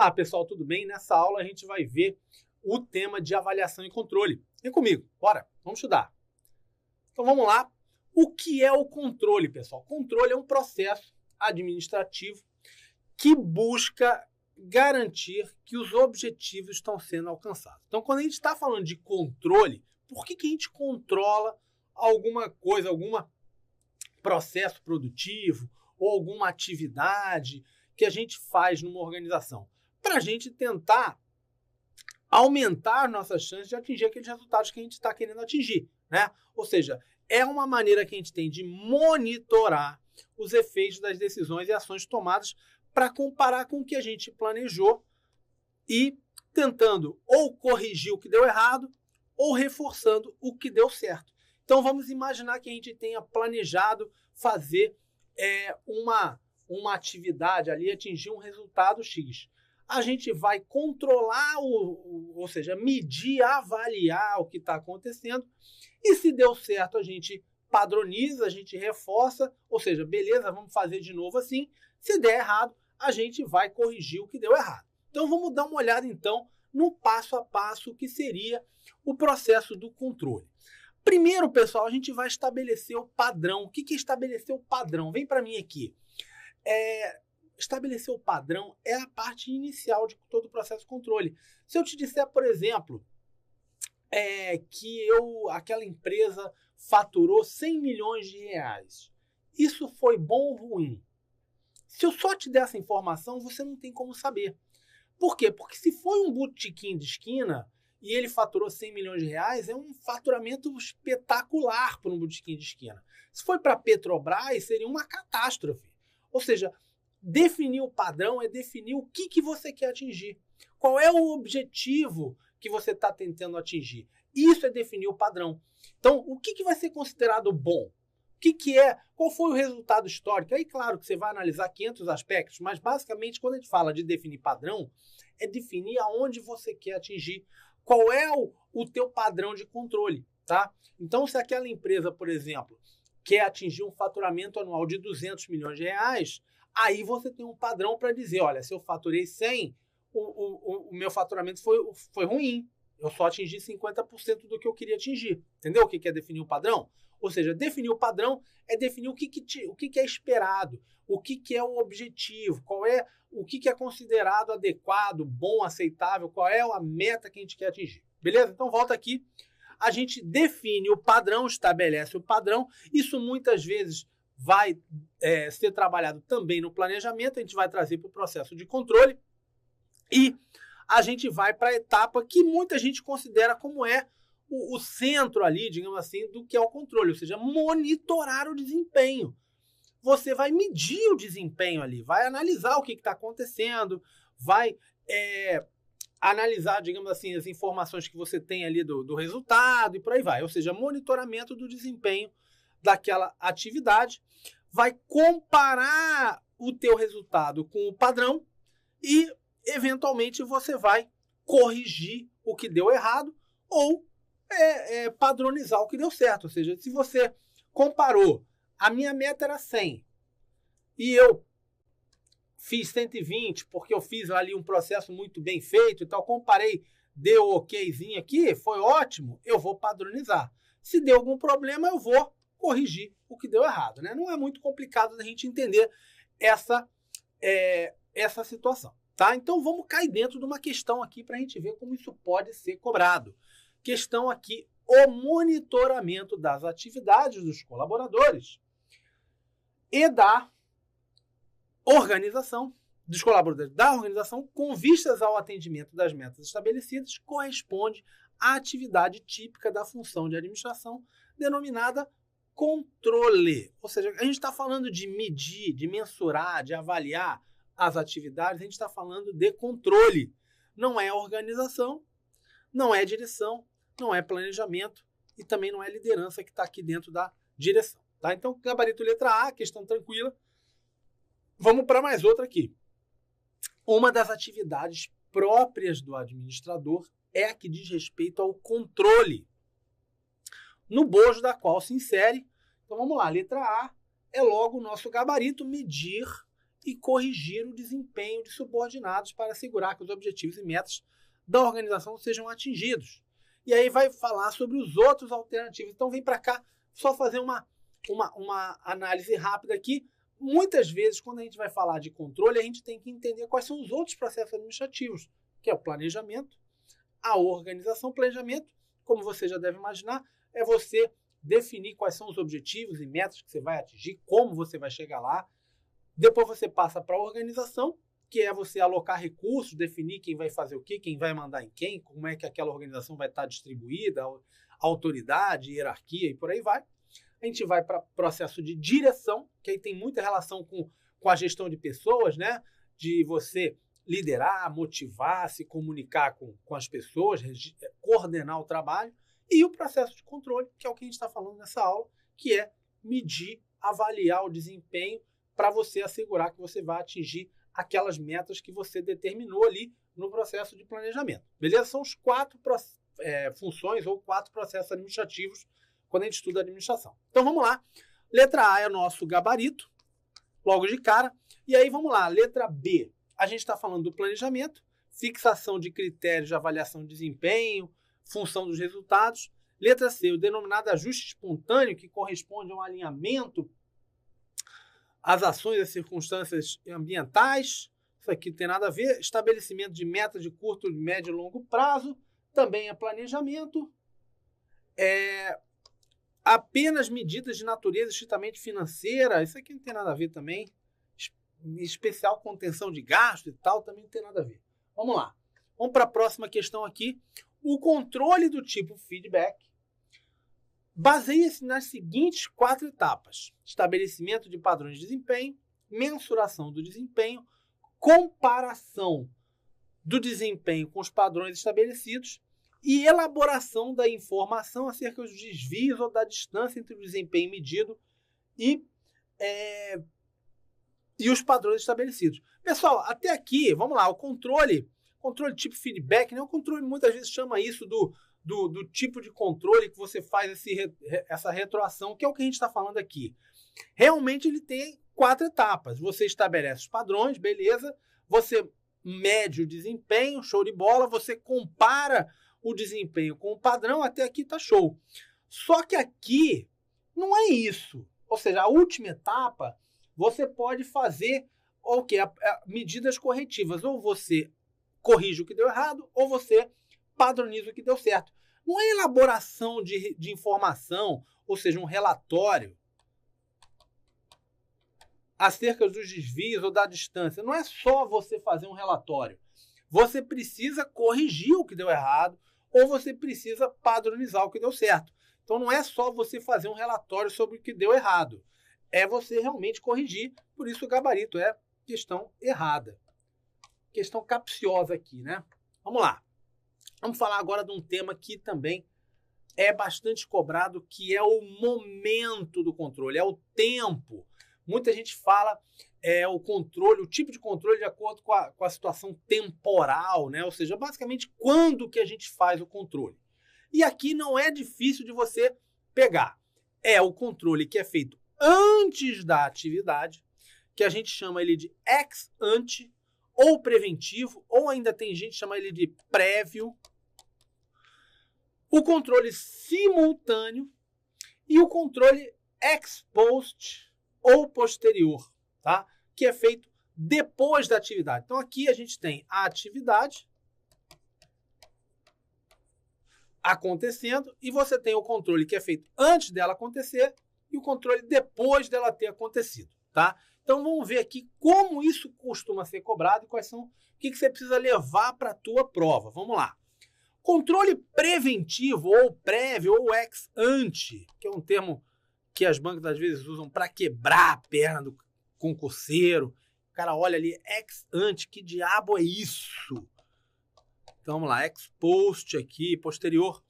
Olá pessoal, tudo bem? Nessa aula a gente vai ver o tema de avaliação e controle. Vem comigo, bora, vamos estudar. Então vamos lá. O que é o controle, pessoal? Controle é um processo administrativo que busca garantir que os objetivos estão sendo alcançados. Então quando a gente está falando de controle, por que a gente controla alguma coisa, algum processo produtivo ou alguma atividade que a gente faz numa organização? Para a gente tentar aumentar nossas chances de atingir aqueles resultados que a gente está querendo atingir, né? Ou seja, é uma maneira que a gente tem de monitorar os efeitos das decisões e ações tomadas para comparar com o que a gente planejou e tentando ou corrigir o que deu errado ou reforçando o que deu certo. Então vamos imaginar que a gente tenha planejado fazer uma atividade ali, atingir um resultado X. A gente vai controlar, ou seja, medir, avaliar o que está acontecendo e se deu certo a gente padroniza, a gente reforça, ou seja, beleza, vamos fazer de novo assim. Se der errado, a gente vai corrigir o que deu errado. Então vamos dar uma olhada então no passo a passo que seria o processo do controle. Primeiro, pessoal, a gente vai estabelecer o padrão. O que é estabelecer o padrão? Vem para mim aqui. Estabelecer o padrão é a parte inicial de todo o processo de controle. Se eu te disser, por exemplo, que aquela empresa faturou 100 milhões de reais, isso foi bom ou ruim? Se eu só te der essa informação, você não tem como saber. Por quê? Porque se foi um botequim de esquina e ele faturou 100 milhões de reais, é um faturamento espetacular para um botequim de esquina. Se foi para a Petrobras, seria uma catástrofe. Ou seja, definir o padrão é definir o que você quer atingir. Qual é o objetivo que você está tentando atingir? Isso é definir o padrão. Então, o que vai ser considerado bom? Qual foi o resultado histórico? Aí, claro que você vai analisar 500 aspectos, mas basicamente, quando a gente fala de definir padrão, é definir aonde você quer atingir. Qual é o teu padrão de controle, tá? Então, se aquela empresa, por exemplo, quer atingir um faturamento anual de 200 milhões de reais, aí você tem um padrão para dizer, olha, se eu faturei 100, o meu faturamento foi ruim. Eu só atingi 50% do que eu queria atingir. Entendeu o que é definir o padrão? Ou seja, definir o padrão é definir o que é esperado, o que é o objetivo, o que é considerado adequado, bom, aceitável, qual é a meta que a gente quer atingir. Beleza? Então volta aqui. A gente define o padrão, estabelece o padrão. Isso muitas vezes vai ser trabalhado também no planejamento. A gente vai trazer para o processo de controle. E a gente vai para a etapa que muita gente considera como o centro ali, digamos assim, do que é o controle. Ou seja, monitorar o desempenho. Você vai medir o desempenho ali, vai analisar o que está acontecendo, vai analisar, digamos assim, as informações que você tem ali do resultado e por aí vai. Ou seja, monitoramento do desempenho daquela atividade, vai comparar o teu resultado com o padrão e, eventualmente, você vai corrigir o que deu errado ou padronizar o que deu certo. Ou seja, se você comparou, a minha meta era 100 e eu fiz 120 porque eu fiz ali um processo muito bem feito e tal, comparei, deu okzinho aqui, foi ótimo, eu vou padronizar. Se deu algum problema, eu vou corrigir o que deu errado, né? Não é muito complicado da gente entender essa situação, tá? Então vamos cair dentro de uma questão aqui para a gente ver como isso pode ser cobrado. Questão aqui, o monitoramento das atividades dos colaboradores e da organização, dos colaboradores da organização, com vistas ao atendimento das metas estabelecidas, corresponde à atividade típica da função de administração, denominada controle. Ou seja, a gente está falando de medir, de mensurar, de avaliar as atividades, a gente está falando de controle. Não é organização, não é direção, não é planejamento e também não é liderança que está aqui dentro da direção. Tá? Então, gabarito letra A, questão tranquila. Vamos para mais outra aqui. Uma das atividades próprias do administrador é a que diz respeito ao controle, no bojo da qual se insere. Então vamos lá, letra A é logo o nosso gabarito, medir e corrigir o desempenho de subordinados para assegurar que os objetivos e metas da organização sejam atingidos. E aí vai falar sobre os outros alternativos. Então vem para cá só fazer uma análise rápida aqui. Muitas vezes, quando a gente vai falar de controle, a gente tem que entender quais são os outros processos administrativos, que é o planejamento, a organização. Planejamento, como você já deve imaginar, é você definir quais são os objetivos e metas que você vai atingir, como você vai chegar lá. Depois você passa para a organização, que é você alocar recursos, definir quem vai fazer o quê, quem vai mandar em quem, como é que aquela organização vai estar distribuída, autoridade, hierarquia e por aí vai. A gente vai para processo de direção, que aí tem muita relação com a gestão de pessoas, né? De você liderar, motivar, se comunicar com as pessoas, coordenar o trabalho. E o processo de controle, que é o que a gente está falando nessa aula, que é medir, avaliar o desempenho para você assegurar que você vai atingir aquelas metas que você determinou ali no processo de planejamento. Beleza? São os 4 funções ou 4 processos administrativos quando a gente estuda administração. Então vamos lá. Letra A é o nosso gabarito, logo de cara. E aí vamos lá. Letra B. A gente está falando do planejamento, fixação de critérios de avaliação de desempenho, função dos resultados. Letra C, o denominado ajuste espontâneo, que corresponde a um alinhamento às ações e às circunstâncias ambientais. Isso aqui não tem nada a ver. Estabelecimento de metas de curto, médio e longo prazo. Também é planejamento. Apenas medidas de natureza estritamente financeira. Isso aqui não tem nada a ver também. Especial contenção de gasto e tal, também não tem nada a ver. Vamos lá. Vamos para a próxima questão aqui. O controle do tipo feedback baseia-se nas seguintes 4 etapas: estabelecimento de padrões de desempenho, mensuração do desempenho, comparação do desempenho com os padrões estabelecidos e elaboração da informação acerca dos desvios ou da distância entre o desempenho medido e os padrões estabelecidos. Pessoal, até aqui, vamos lá, o controle tipo feedback, né? O controle muitas vezes chama isso do tipo de controle que você faz essa retroação, que é o que a gente está falando aqui. Realmente ele tem 4 etapas. Você estabelece os padrões, beleza. Você mede o desempenho, show de bola. Você compara o desempenho com o padrão, até aqui tá show. Só que aqui não é isso. Ou seja, a última etapa, você pode fazer o quê? Medidas corretivas. Ou você corrige o que deu errado, ou você padroniza o que deu certo. Não é elaboração de informação, ou seja, um relatório acerca dos desvios ou da distância. Não é só você fazer um relatório. Você precisa corrigir o que deu errado, ou você precisa padronizar o que deu certo. Então não é só você fazer um relatório sobre o que deu errado. É você realmente corrigir. Por isso o gabarito é questão errada. Questão capciosa aqui, né? Vamos lá. Vamos falar agora de um tema que também é bastante cobrado, que é o momento do controle, é o tempo. Muita gente fala o controle, o tipo de controle de acordo com a situação temporal, né? Ou seja, basicamente quando que a gente faz o controle. E aqui não é difícil de você pegar. É o controle que é feito antes da atividade, que a gente chama ele de ex ante, ou preventivo, ou ainda tem gente que chama ele de prévio. O controle simultâneo e o controle ex post ou posterior, tá? Que é feito depois da atividade. Então aqui a gente tem a atividade acontecendo e você tem o controle que é feito antes dela acontecer e o controle depois dela ter acontecido, tá? Então vamos ver aqui como isso costuma ser cobrado e quais são o que você precisa levar para a tua prova. Vamos lá. Controle preventivo ou prévio ou ex ante, que é um termo que as bancas às vezes usam para quebrar a perna do concurseiro. O cara olha ali, ex ante, que diabo é isso? Então vamos lá, ex post aqui, posterior.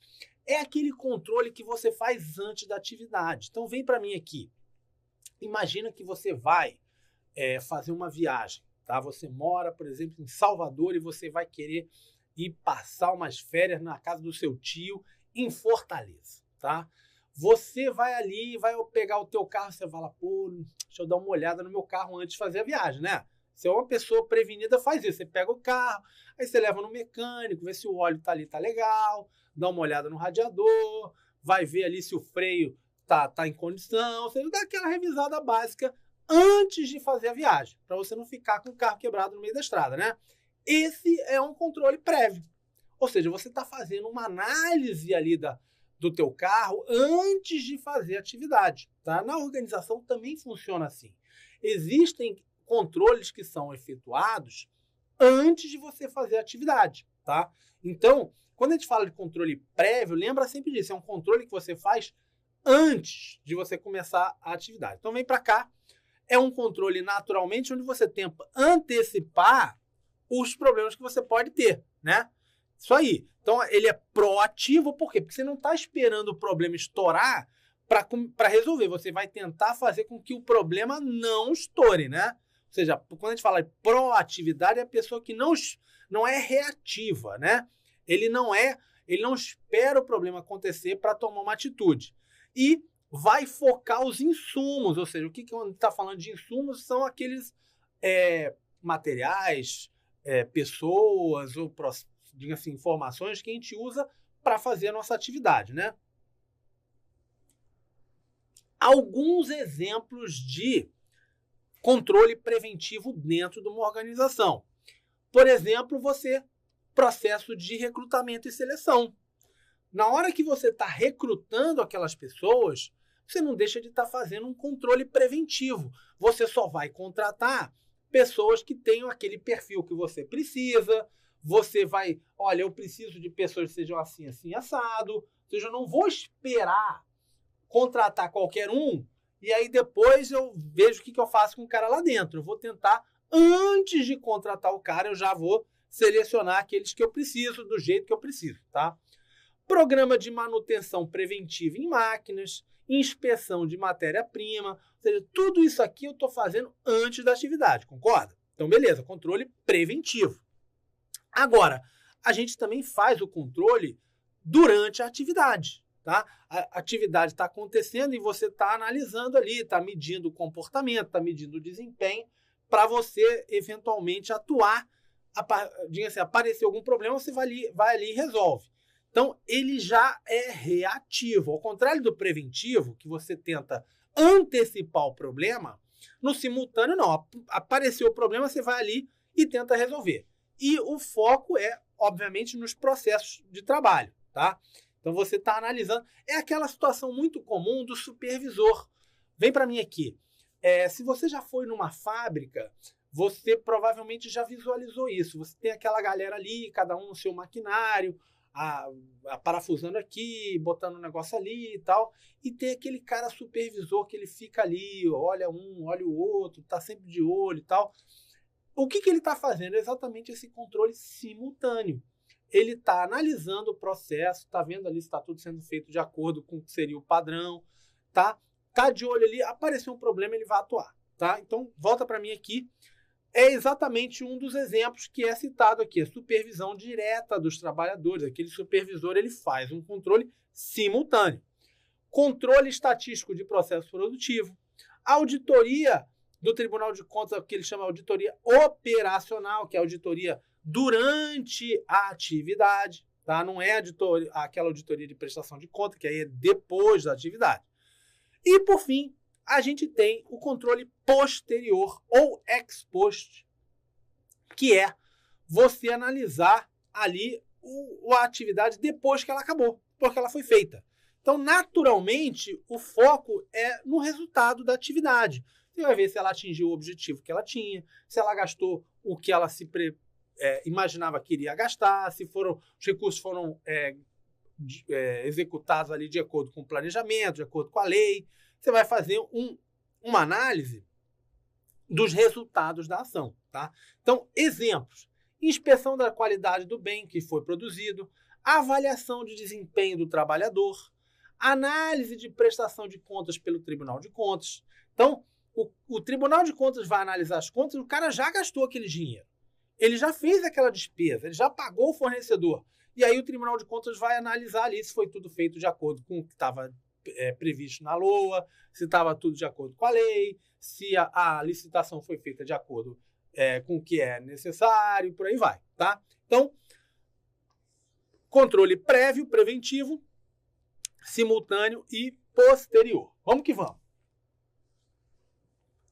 É aquele controle que você faz antes da atividade. Então vem para mim aqui. Imagina que você vai fazer uma viagem, tá? Você mora, por exemplo, em Salvador e você vai querer ir passar umas férias na casa do seu tio em Fortaleza, tá? Você vai ali, vai pegar o teu carro, você fala, pô, deixa eu dar uma olhada no meu carro antes de fazer a viagem, né? Se é uma pessoa prevenida, faz isso. Você pega o carro, aí você leva no mecânico, vê se o óleo tá ali, tá legal, dá uma olhada no radiador, vai ver ali se o freio tá em condição, você dá aquela revisada básica antes de fazer a viagem, para você não ficar com o carro quebrado no meio da estrada, né? Esse é um controle prévio. Ou seja, você está fazendo uma análise ali do teu carro antes de fazer a atividade. Tá? Na organização também funciona assim. Existem controles que são efetuados antes de você fazer a atividade. Tá? Então, quando a gente fala de controle prévio, lembra sempre disso. É um controle que você faz antes de você começar a atividade. Então, vem para cá. É um controle naturalmente onde você tenta antecipar os problemas que você pode ter, né? Isso aí. Então, ele é proativo, por quê? Porque você não está esperando o problema estourar para resolver. Você vai tentar fazer com que o problema não estoure, né? Ou seja, quando a gente fala de proatividade, é a pessoa que não é reativa, né? Ele não espera o problema acontecer para tomar uma atitude. E vai focar os insumos, ou seja, o que quando está falando de insumos são aqueles materiais, pessoas ou diga assim, informações que a gente usa para fazer a nossa atividade, né? Alguns exemplos de controle preventivo dentro de uma organização. Por exemplo, processo de recrutamento e seleção. Na hora que você está recrutando aquelas pessoas, você não deixa de estar fazendo um controle preventivo. Você só vai contratar pessoas que tenham aquele perfil que você precisa. Você vai, olha, eu preciso de pessoas que sejam assim, assim, assado. Ou seja, eu não vou esperar contratar qualquer um e aí depois eu vejo o que eu faço com o cara lá dentro. Eu vou tentar, antes de contratar o cara, eu já vou selecionar aqueles que eu preciso, do jeito que eu preciso, tá? Programa de manutenção preventiva em máquinas, inspeção de matéria-prima, ou seja, tudo isso aqui eu estou fazendo antes da atividade, concorda? Então, beleza, controle preventivo. Agora, a gente também faz o controle durante a atividade, tá? A atividade está acontecendo e você está analisando ali, está medindo o comportamento, está medindo o desempenho, para você eventualmente atuar, diga assim, aparecer algum problema, você vai ali e resolve. Então, ele já é reativo. Ao contrário do preventivo, que você tenta antecipar o problema, no simultâneo não. Apareceu o problema, você vai ali e tenta resolver. E o foco é, obviamente, nos processos de trabalho, tá? Então, você está analisando. É aquela situação muito comum do supervisor. Vem para mim aqui. Se você já foi numa fábrica, você provavelmente já visualizou isso. Você tem aquela galera ali, cada um no seu maquinário, parafusando aqui, botando um negócio ali e tal, e tem aquele cara supervisor que ele fica ali, olha um, olha o outro, tá sempre de olho e tal. O que ele está fazendo? É exatamente esse controle simultâneo. Ele está analisando o processo, está vendo ali se está tudo sendo feito de acordo com o que seria o padrão, tá de olho ali, apareceu um problema, ele vai atuar, tá? Então, volta para mim aqui. É exatamente um dos exemplos que é citado aqui, a supervisão direta dos trabalhadores. Aquele supervisor, ele faz um controle simultâneo. Controle estatístico de processo produtivo. Auditoria do Tribunal de Contas, o que ele chama de auditoria operacional, que é a auditoria durante a atividade, tá? Não é aquela auditoria de prestação de conta, que aí é depois da atividade. E, por fim, a gente tem o controle posterior ou ex post, que é você analisar ali a atividade depois que ela acabou, porque ela foi feita. Então, naturalmente, o foco é no resultado da atividade. Você vai ver se ela atingiu o objetivo que ela tinha, se ela gastou o que ela imaginava que iria gastar, se os recursos foram executados ali de acordo com o planejamento, de acordo com a lei. Você vai fazer uma análise dos resultados da ação, tá? Então, exemplos. Inspeção da qualidade do bem que foi produzido, avaliação de desempenho do trabalhador, análise de prestação de contas pelo Tribunal de Contas. Então, o Tribunal de Contas vai analisar as contas, o cara já gastou aquele dinheiro. Ele já fez aquela despesa, ele já pagou o fornecedor. E aí o Tribunal de Contas vai analisar ali se foi tudo feito de acordo com o que estava previsto na LOA, se estava tudo de acordo com a lei, se a licitação foi feita de acordo com o que é necessário, por aí vai, tá? Então, controle prévio, preventivo, simultâneo e posterior. Vamos que vamos.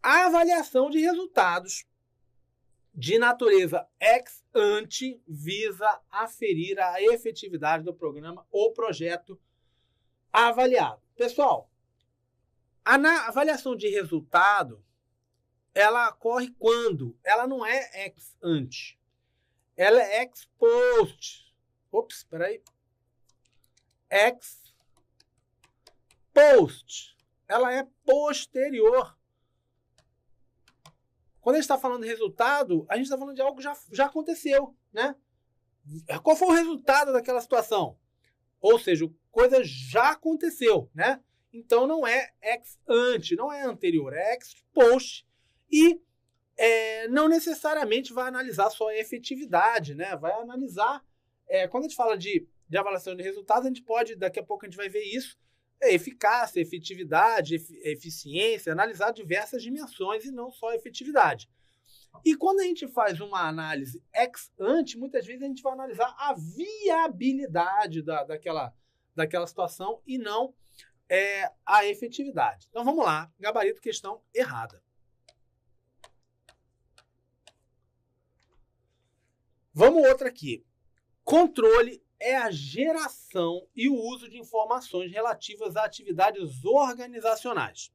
A avaliação de resultados de natureza ex ante visa aferir a efetividade do programa ou projeto avaliado. Pessoal, a avaliação de resultado, ela ocorre quando? Ela não é ex ante, ela é ex post. Ops, espera aí. Ex post. Ela é posterior. Quando a gente está falando de resultado, a gente está falando de algo que já aconteceu, né? Qual foi o resultado daquela situação? Ou seja, coisa já aconteceu, né? Então não é ex ante, não é anterior, é ex post. E não necessariamente vai analisar só a efetividade, né? Vai analisar, quando a gente fala de avaliação de resultados, a gente pode, daqui a pouco a gente vai ver isso, eficácia, efetividade, eficiência, analisar diversas dimensões e não só a efetividade. E quando a gente faz uma análise ex ante, muitas vezes a gente vai analisar a viabilidade daquela situação e não a efetividade. Então vamos lá, gabarito, questão errada. Vamos outra aqui. Controle é a geração e o uso de informações relativas a atividades organizacionais.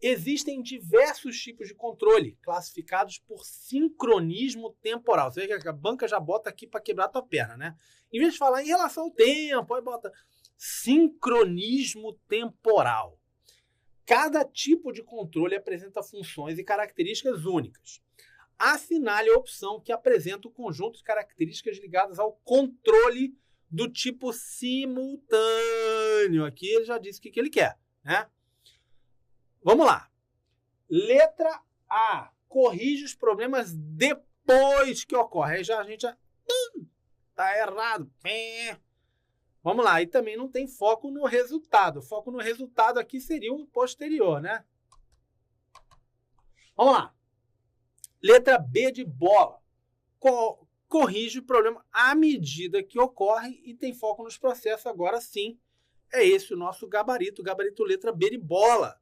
Existem diversos tipos de controle, classificados por sincronismo temporal. Você vê que a banca já bota aqui para quebrar a tua perna, né? Em vez de falar em relação ao tempo, aí bota sincronismo temporal. Cada tipo de controle apresenta funções e características únicas. Assinale a opção que apresenta o conjunto de características ligadas ao controle do tipo simultâneo. Aqui ele já disse o que ele quer, né? Vamos lá. Letra A. Corrige os problemas depois que ocorre. Aí a gente já tá errado. Vamos lá. E também não tem foco no resultado. O foco no resultado aqui seria o posterior, né? Vamos lá. Letra B de bola. Corrige o problema à medida que ocorre e tem foco nos processos. Agora sim, é esse o nosso gabarito. Gabarito letra B de bola.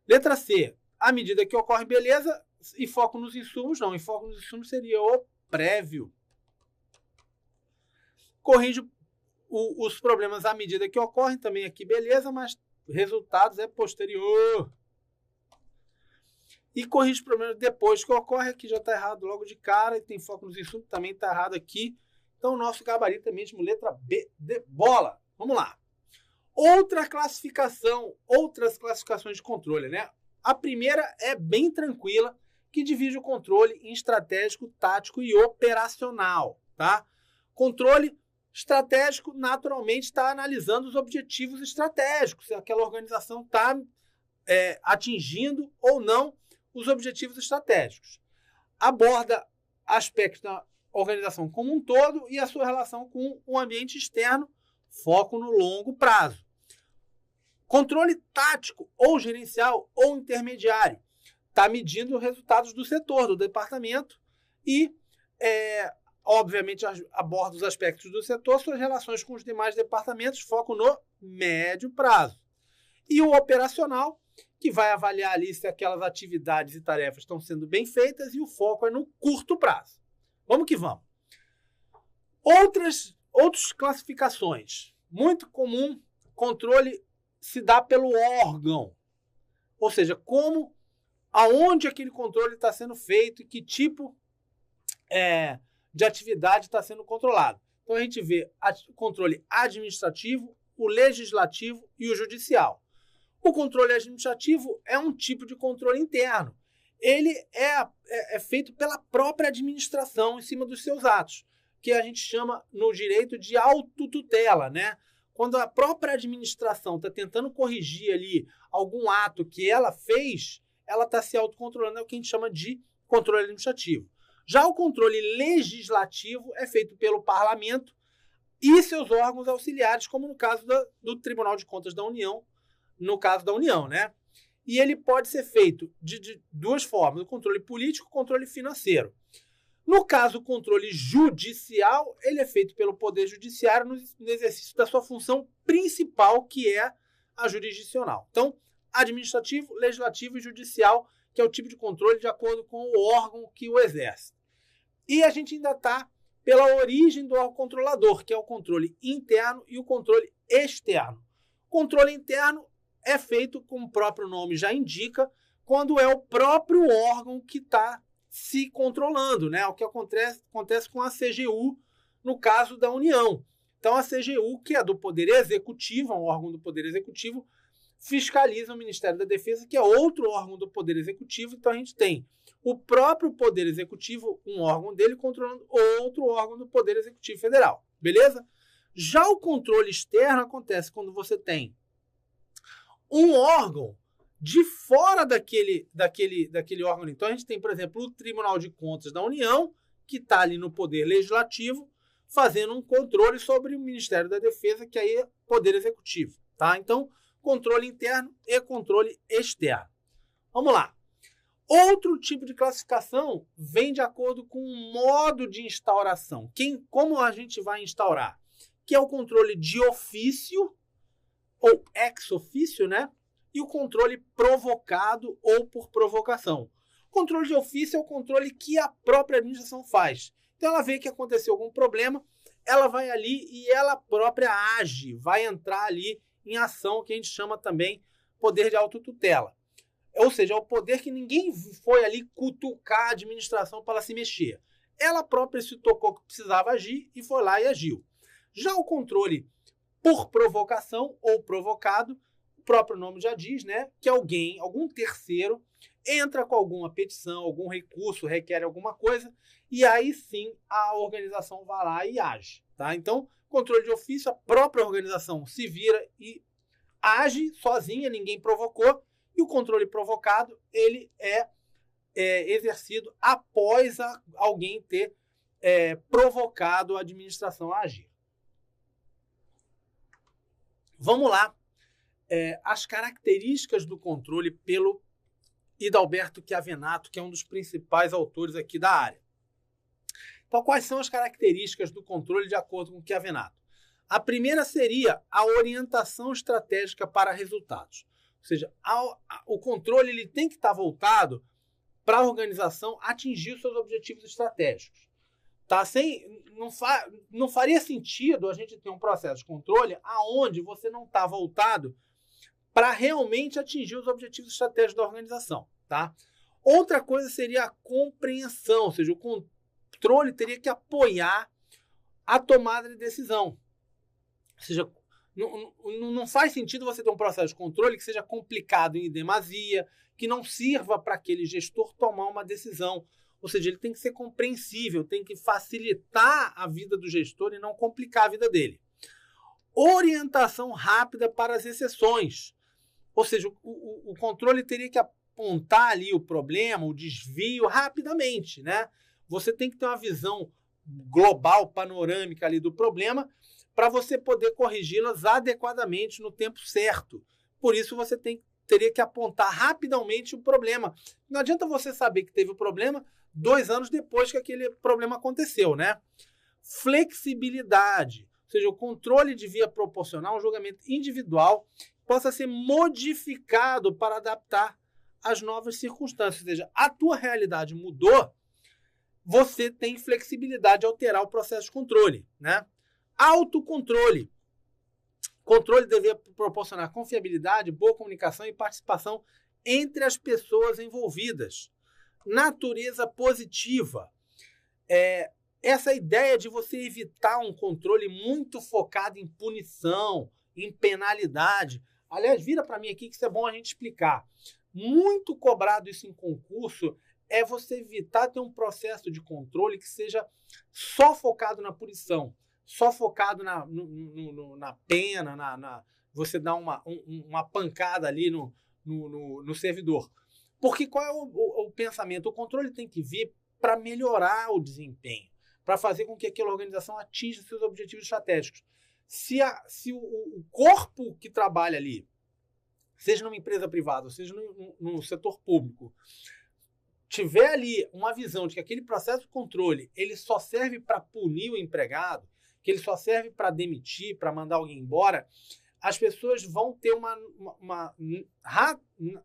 Letra C. À medida que ocorre, beleza. E foco nos insumos? Não. E foco nos insumos seria o prévio. Corrige os problemas à medida que ocorrem. Também aqui, beleza. Mas resultados é posterior. E corrige os problemas depois que ocorre. Aqui já está errado logo de cara. E tem foco nos insumos. Também está errado aqui. Então, o nosso gabarito é mesmo letra B de bola. Vamos lá. Outras classificações de controle, né? A primeira é bem tranquila, que divide o controle em estratégico, tático e operacional, tá? Controle estratégico, naturalmente, está analisando os objetivos estratégicos, se aquela organização está atingindo ou não os objetivos estratégicos. Aborda aspectos da organização como um todo e a sua relação com o ambiente externo, foco no longo prazo. Controle tático ou gerencial ou intermediário. Está medindo os resultados do setor, do departamento e, obviamente, aborda os aspectos do setor, suas relações com os demais departamentos, foco no médio prazo. E o operacional, que vai avaliar ali se aquelas atividades e tarefas estão sendo bem feitas e o foco é no curto prazo. Vamos que vamos. Outras classificações. Muito comum, controle se dá pelo órgão. Ou seja, aonde aquele controle está sendo feito e que tipo de atividade está sendo controlado. Então a gente vê o controle administrativo, o legislativo e o judicial. O controle administrativo é um tipo de controle interno. Ele é feito pela própria administração em cima dos seus atos, que a gente chama no direito de autotutela, né? Quando a própria administração está tentando corrigir ali algum ato que ela fez, ela está se autocontrolando, é o que a gente chama de controle administrativo. Já o controle legislativo é feito pelo parlamento e seus órgãos auxiliares, como no caso do Tribunal de Contas da União, no caso da União, né? e ele pode ser feito de duas formas, o controle político e o controle financeiro. No caso, o controle judicial, ele é feito pelo Poder Judiciário no exercício da sua função principal, que é a jurisdicional. Então, administrativo, legislativo e judicial, que é o tipo de controle de acordo com o órgão que o exerce. E a gente ainda está pela origem do órgão controlador, que é o controle interno e o controle externo. O controle interno é feito, como o próprio nome já indica, quando é o próprio órgão que está se controlando, né? O que acontece com a CGU no caso da União. Então, a CGU, que é do Poder Executivo, é um órgão do Poder Executivo, fiscaliza o Ministério da Defesa, que é outro órgão do Poder Executivo. Então, a gente tem o próprio Poder Executivo, um órgão dele, controlando outro órgão do Poder Executivo Federal. Beleza? Já o controle externo acontece quando você tem um órgão de fora daquele órgão. Então, a gente tem, por exemplo, o Tribunal de Contas da União, que está ali no Poder Legislativo, fazendo um controle sobre o Ministério da Defesa, que aí é Poder Executivo. Tá? Então, controle interno e controle externo. Vamos lá. Outro tipo de classificação vem de acordo com o modo de instauração. Como a gente vai instaurar? Que é o controle de ofício, ou ex ofício, né? E o controle provocado ou por provocação. O controle de ofício é o controle que a própria administração faz. Então, ela vê que aconteceu algum problema, ela vai ali e ela própria age, vai entrar ali em ação, que a gente chama também poder de autotutela. Ou seja, é o poder que ninguém foi ali cutucar a administração para ela se mexer. Ela própria se tocou que precisava agir e foi lá e agiu. Já o controle por provocação ou provocado, o próprio nome já diz, né? Que algum terceiro, entra com alguma petição, algum recurso, requer alguma coisa, e aí sim a organização vai lá e age. Tá? Então, controle de ofício, a própria organização se vira e age sozinha, ninguém provocou, e o controle provocado, ele é exercido após alguém ter provocado a administração a agir. Vamos lá. As características do controle pelo Hidalberto Chiavenato, que é um dos principais autores aqui da área. Então, quais são as características do controle de acordo com Chiavenato? A primeira seria a orientação estratégica para resultados. Ou seja, o controle ele tem que estar voltado para a organização atingir os seus objetivos estratégicos. Tá? Não faria sentido a gente ter um processo de controle aonde você não está voltado para realmente atingir os objetivos estratégicos da organização. Tá? Outra coisa seria a compreensão, ou seja, o controle teria que apoiar a tomada de decisão. Ou seja, não faz sentido você ter um processo de controle que seja complicado em demasia, que não sirva para aquele gestor tomar uma decisão. Ou seja, ele tem que ser compreensível, tem que facilitar a vida do gestor e não complicar a vida dele. Orientação rápida para as exceções. Ou seja, o controle teria que apontar ali o problema, o desvio rapidamente, né? Você tem que ter uma visão global, panorâmica ali do problema para você poder corrigi-las adequadamente no tempo certo. Por isso, você teria que apontar rapidamente o problema. Não adianta você saber que teve o problema 2 anos depois que aquele problema aconteceu, né? Flexibilidade, ou seja, o controle devia proporcionar um julgamento individual que possa ser modificado para adaptar às novas circunstâncias. Ou seja, a tua realidade mudou, você tem flexibilidade de alterar o processo de controle, né? Autocontrole. Controle deveria proporcionar confiabilidade, boa comunicação e participação entre as pessoas envolvidas. Natureza positiva. Essa ideia de você evitar um controle muito focado em punição, em penalidade. Aliás, vira para mim aqui que isso é bom a gente explicar. Muito cobrado isso em concurso é você evitar ter um processo de controle que seja só focado na punição, só focado na pena, você dá uma pancada ali no servidor. Porque qual é o pensamento? O controle tem que vir para melhorar o desempenho, para fazer com que aquela organização atinja seus objetivos estratégicos. Se o corpo que trabalha ali seja numa empresa privada, ou seja no setor público, tiver ali uma visão de que aquele processo de controle ele só serve para punir o empregado, que ele só serve para demitir, para mandar alguém embora, as pessoas vão ter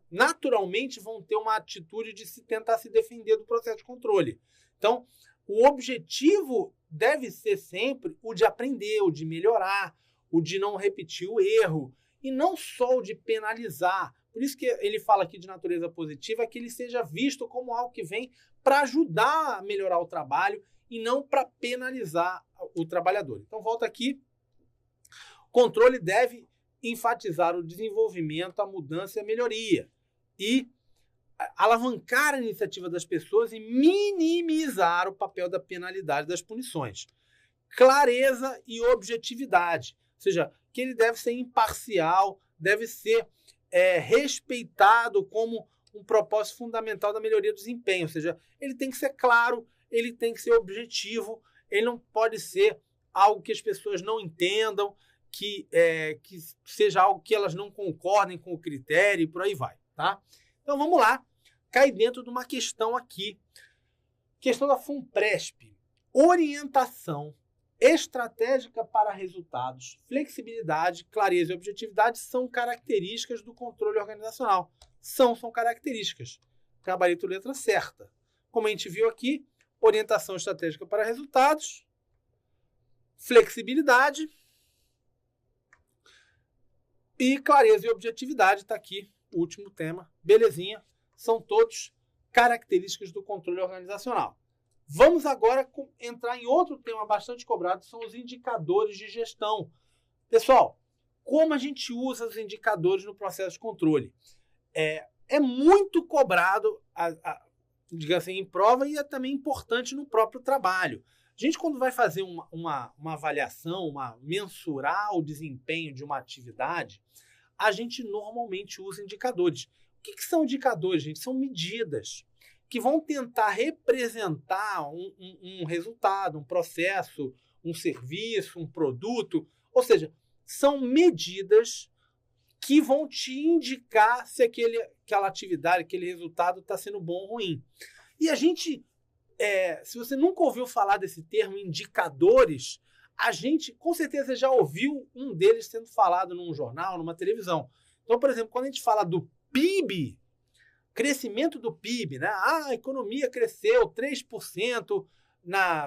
naturalmente vão ter uma atitude de tentar se defender do processo de controle. Então, o objetivo deve ser sempre o de aprender, o de melhorar, o de não repetir o erro, e não só o de penalizar. Por isso que ele fala aqui de natureza positiva, que ele seja visto como algo que vem para ajudar a melhorar o trabalho e não para penalizar o trabalhador. Então, volta aqui. Controle deve enfatizar o desenvolvimento, a mudança e a melhoria. E alavancar a iniciativa das pessoas e minimizar o papel da penalidade das punições. Clareza e objetividade. Ou seja, que ele deve ser imparcial, deve ser respeitado como um propósito fundamental da melhoria do desempenho. Ou seja, ele tem que ser claro, ele tem que ser objetivo, ele não pode ser algo que as pessoas não entendam, que seja algo que elas não concordem com o critério e por aí vai, tá? Então vamos lá, cai dentro de uma questão aqui, questão da FUNPRESP, orientação estratégica para resultados, flexibilidade, clareza e objetividade são características do controle organizacional. São características. Gabarito letra certa. Como a gente viu aqui, orientação estratégica para resultados, flexibilidade e clareza e objetividade. Está aqui o último tema. Belezinha. São todos características do controle organizacional. Vamos agora entrar em outro tema bastante cobrado, são os indicadores de gestão. Pessoal, como a gente usa os indicadores no processo de controle? É muito cobrado, digamos assim, em prova e é também importante no próprio trabalho. A gente, quando vai fazer uma avaliação, mensurar o desempenho de uma atividade, a gente normalmente usa indicadores. O que são indicadores, gente? São medidas que vão tentar representar um resultado, um processo, um serviço, um produto. Ou seja, são medidas que vão te indicar se aquela atividade, aquele resultado está sendo bom ou ruim. E a gente, se você nunca ouviu falar desse termo, indicadores, a gente com certeza já ouviu um deles sendo falado num jornal, numa televisão. Então, por exemplo, quando a gente fala do PIB, crescimento do PIB, né? A economia cresceu 3%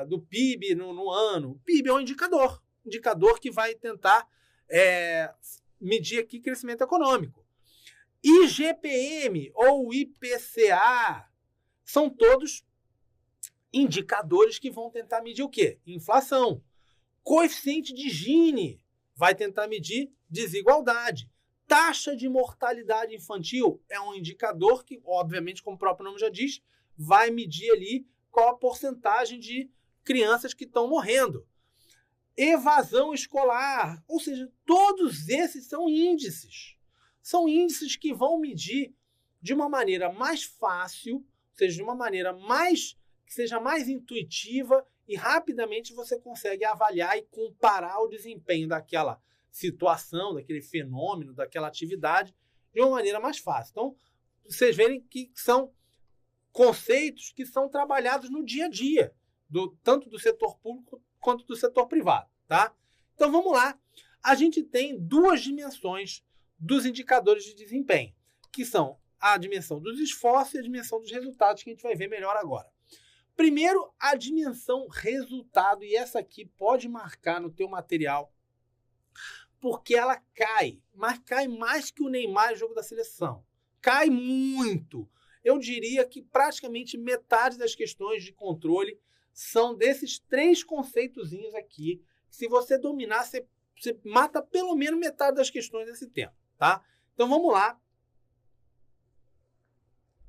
do PIB no ano. O PIB é um indicador que vai tentar medir aqui crescimento econômico. IGPM ou IPCA são todos indicadores que vão tentar medir o quê? Inflação. Coeficiente de Gini vai tentar medir desigualdade. Taxa de mortalidade infantil é um indicador que, obviamente, como o próprio nome já diz, vai medir ali qual a porcentagem de crianças que estão morrendo. Evasão escolar, ou seja, todos esses são índices. São índices que vão medir de uma maneira mais fácil, ou seja, de uma maneira que seja mais intuitiva e rapidamente você consegue avaliar e comparar o desempenho daquela situação, daquele fenômeno, daquela atividade, de uma maneira mais fácil. Então, vocês verem que são conceitos que são trabalhados no dia a dia, tanto do setor público quanto do setor privado, tá? Então, vamos lá. A gente tem duas dimensões dos indicadores de desempenho, que são a dimensão dos esforços e a dimensão dos resultados, que a gente vai ver melhor agora. Primeiro, a dimensão resultado, e essa aqui pode marcar no teu material, porque ela cai, mas cai mais que o Neymar no jogo da seleção. Cai muito. Eu diria que praticamente metade das questões de controle são desses três conceitozinhos aqui. Se você dominar, você mata pelo menos metade das questões desse tema, tá? Então vamos lá.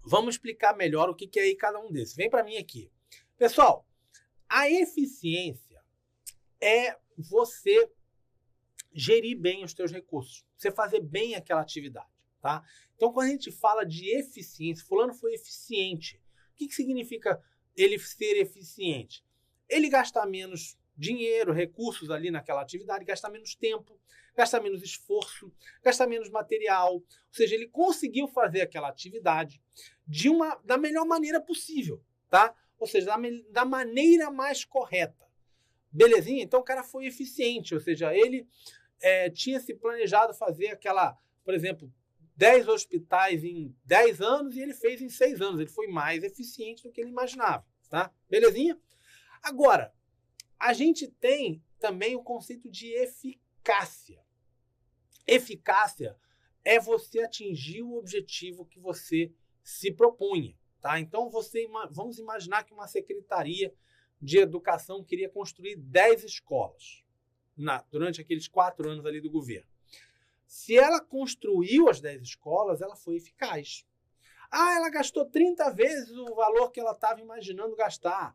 Vamos explicar melhor o que é aí cada um desses. Vem para mim aqui. Pessoal, a eficiência é você gerir bem os teus recursos, você fazer bem aquela atividade, tá? Então, quando a gente fala de eficiência, fulano foi eficiente. O que significa ele ser eficiente? Ele gastar menos dinheiro, recursos ali naquela atividade, gastar menos tempo, gastar menos esforço, gastar menos material. Ou seja, ele conseguiu fazer aquela atividade da melhor maneira possível, tá? Ou seja, da maneira mais correta. Belezinha? Então o cara foi eficiente, ou seja, ele tinha se planejado fazer por exemplo, 10 hospitais em 10 anos e ele fez em 6 anos. Ele foi mais eficiente do que ele imaginava, tá? Belezinha? Agora, a gente tem também o conceito de eficácia. Eficácia é você atingir o objetivo que você se propunha, tá? Então, vamos imaginar que uma secretaria de educação queria construir 10 escolas durante aqueles 4 anos ali do governo. Se ela construiu as 10 escolas, ela foi eficaz. Ela gastou 30 vezes o valor que ela estava imaginando gastar.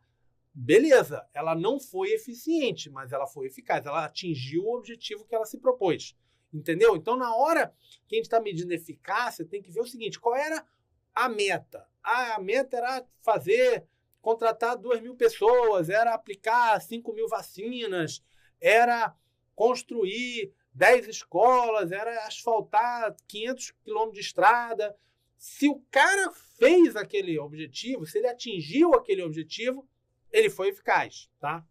Beleza, ela não foi eficiente, mas ela foi eficaz. Ela atingiu o objetivo que ela se propôs. Entendeu? Então, na hora que a gente está medindo eficácia, tem que ver o seguinte, qual era a meta? A meta era contratar 2.000 pessoas, era aplicar 5.000 vacinas, era construir 10 escolas, era asfaltar 500 quilômetros de estrada. Se o cara fez aquele objetivo, se ele atingiu aquele objetivo, ele foi eficaz, tá?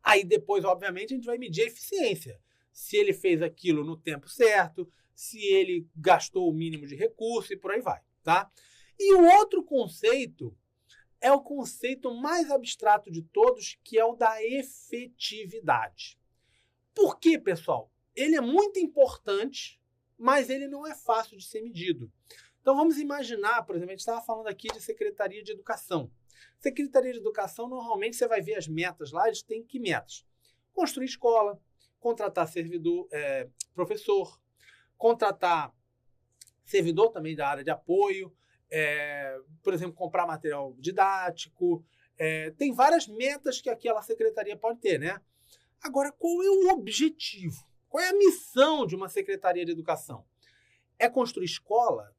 Aí depois, obviamente, a gente vai medir a eficiência. Se ele fez aquilo no tempo certo, se ele gastou o mínimo de recurso e por aí vai, tá? E o outro conceito é o conceito mais abstrato de todos, que é o da efetividade. Por quê, pessoal? Ele é muito importante, mas ele não é fácil de ser medido. Então vamos imaginar, por exemplo, a gente estava falando aqui de Secretaria de Educação. Secretaria de Educação, normalmente você vai ver as metas lá, eles têm que metas? Construir escola, contratar professor, contratar servidor também da área de apoio, por exemplo, comprar material didático. Tem várias metas que aquela secretaria pode ter, né? Agora, qual é o objetivo? Qual é a missão de uma secretaria de educação? É construir escola?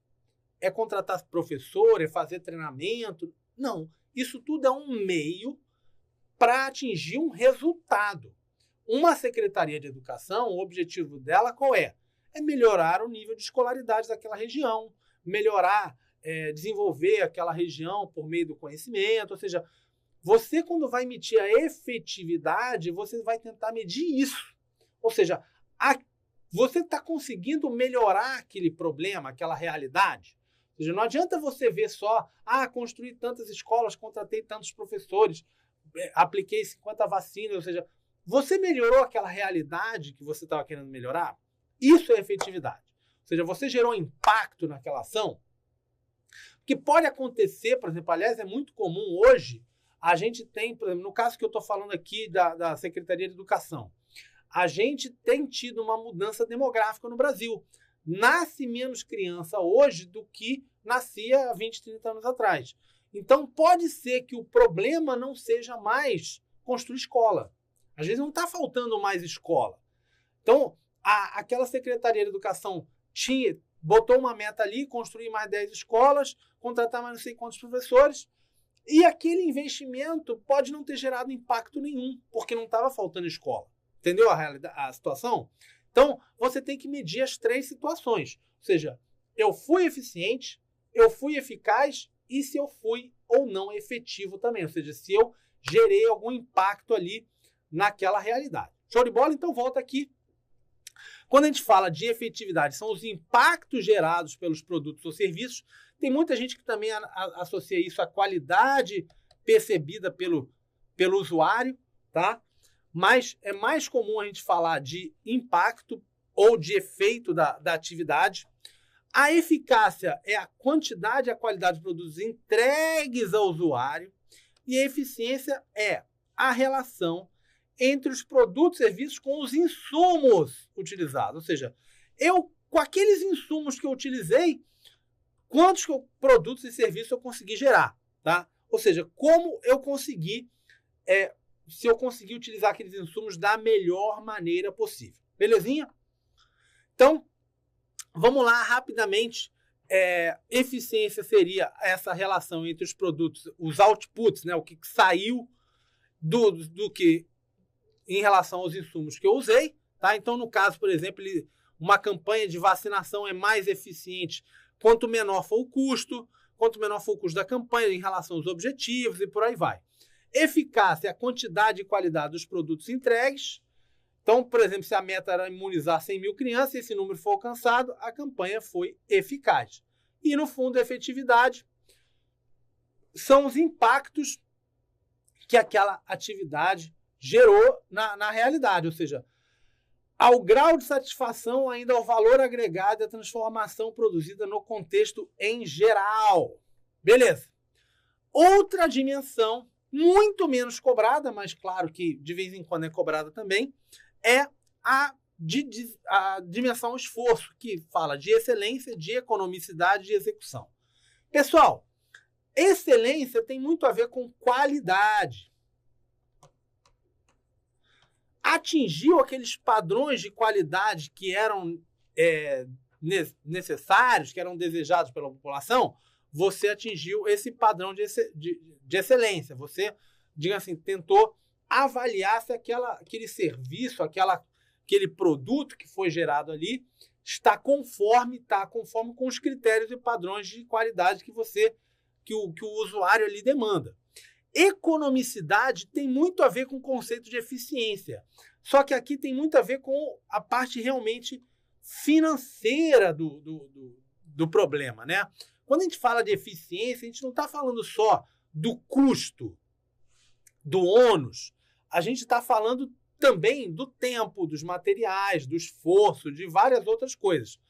É contratar professor? É fazer treinamento? Não. Isso tudo é um meio para atingir um resultado. Uma secretaria de educação, o objetivo dela qual é? É melhorar o nível de escolaridade daquela região, desenvolver aquela região por meio do conhecimento, ou seja, você quando vai medir a efetividade, você vai tentar medir isso. Ou seja, você está conseguindo melhorar aquele problema, aquela realidade? Ou seja, não adianta você ver só, construí tantas escolas, contratei tantos professores, apliquei 50 vacinas, ou seja, você melhorou aquela realidade que você estava querendo melhorar? Isso é efetividade. Ou seja, você gerou impacto naquela ação? O que pode acontecer, por exemplo, aliás, é muito comum hoje, a gente tem, por exemplo, no caso que eu estou falando aqui da Secretaria de Educação, a gente tem tido uma mudança demográfica no Brasil. Nasce menos criança hoje do que nascia há 20, 30 anos atrás. Então, pode ser que o problema não seja mais construir escola. Às vezes não está faltando mais escola. Então, aquela Secretaria de Educação botou uma meta ali, construir mais 10 escolas, contratar mais não sei quantos professores, e aquele investimento pode não ter gerado impacto nenhum, porque não estava faltando escola. Entendeu a situação? Então, você tem que medir as 3 situações. Ou seja, eu fui eficiente, eu fui eficaz e se eu fui ou não efetivo também. Ou seja, se eu gerei algum impacto ali naquela realidade. Show de bola? Então, volta aqui. Quando a gente fala de efetividade, são os impactos gerados pelos produtos ou serviços. Tem muita gente que também associa isso à qualidade percebida pelo usuário, tá? Mas é mais comum a gente falar de impacto ou de efeito da atividade. A eficácia é a quantidade e a qualidade dos produtos entregues ao usuário. E a eficiência é a relação entre os produtos e serviços com os insumos utilizados. Ou seja, com aqueles insumos que eu utilizei, quantos produtos e serviços eu consegui gerar, tá? Ou seja, como eu consegui, se eu conseguir utilizar aqueles insumos da melhor maneira possível. Belezinha? Então, vamos lá rapidamente. Eficiência seria essa relação entre os produtos, os outputs, né? O que saiu do que em relação aos insumos que eu usei, tá? Então, no caso, por exemplo, uma campanha de vacinação é mais eficiente quanto menor for o custo, da campanha em relação aos objetivos e por aí vai. Eficácia é a quantidade e qualidade dos produtos entregues. Então, por exemplo, se a meta era imunizar 100 mil crianças e esse número for alcançado, a campanha foi eficaz. E, no fundo, a efetividade são os impactos que aquela atividade gerou na realidade, ou seja, ao grau de satisfação, ainda ao valor agregado e a transformação produzida no contexto em geral. Beleza. Outra dimensão, muito menos cobrada, mas claro que de vez em quando é cobrada também, é a dimensão esforço, que fala de excelência, de economicidade e de execução. Pessoal, excelência tem muito a ver com qualidade. Atingiu aqueles padrões de qualidade que eram necessários, que eram desejados pela população, você atingiu esse padrão de excelência. Você, digamos assim, tentou avaliar se aquele serviço, aquele produto que foi gerado ali está conforme com os critérios e padrões de qualidade que o usuário ali demanda. Economicidade tem muito a ver com o conceito de eficiência. Só que aqui tem muito a ver com a parte realmente financeira do problema, né? Quando a gente fala de eficiência, a gente não está falando só do custo, do ônus. A gente está falando também do tempo, dos materiais, do esforço, de várias outras coisas.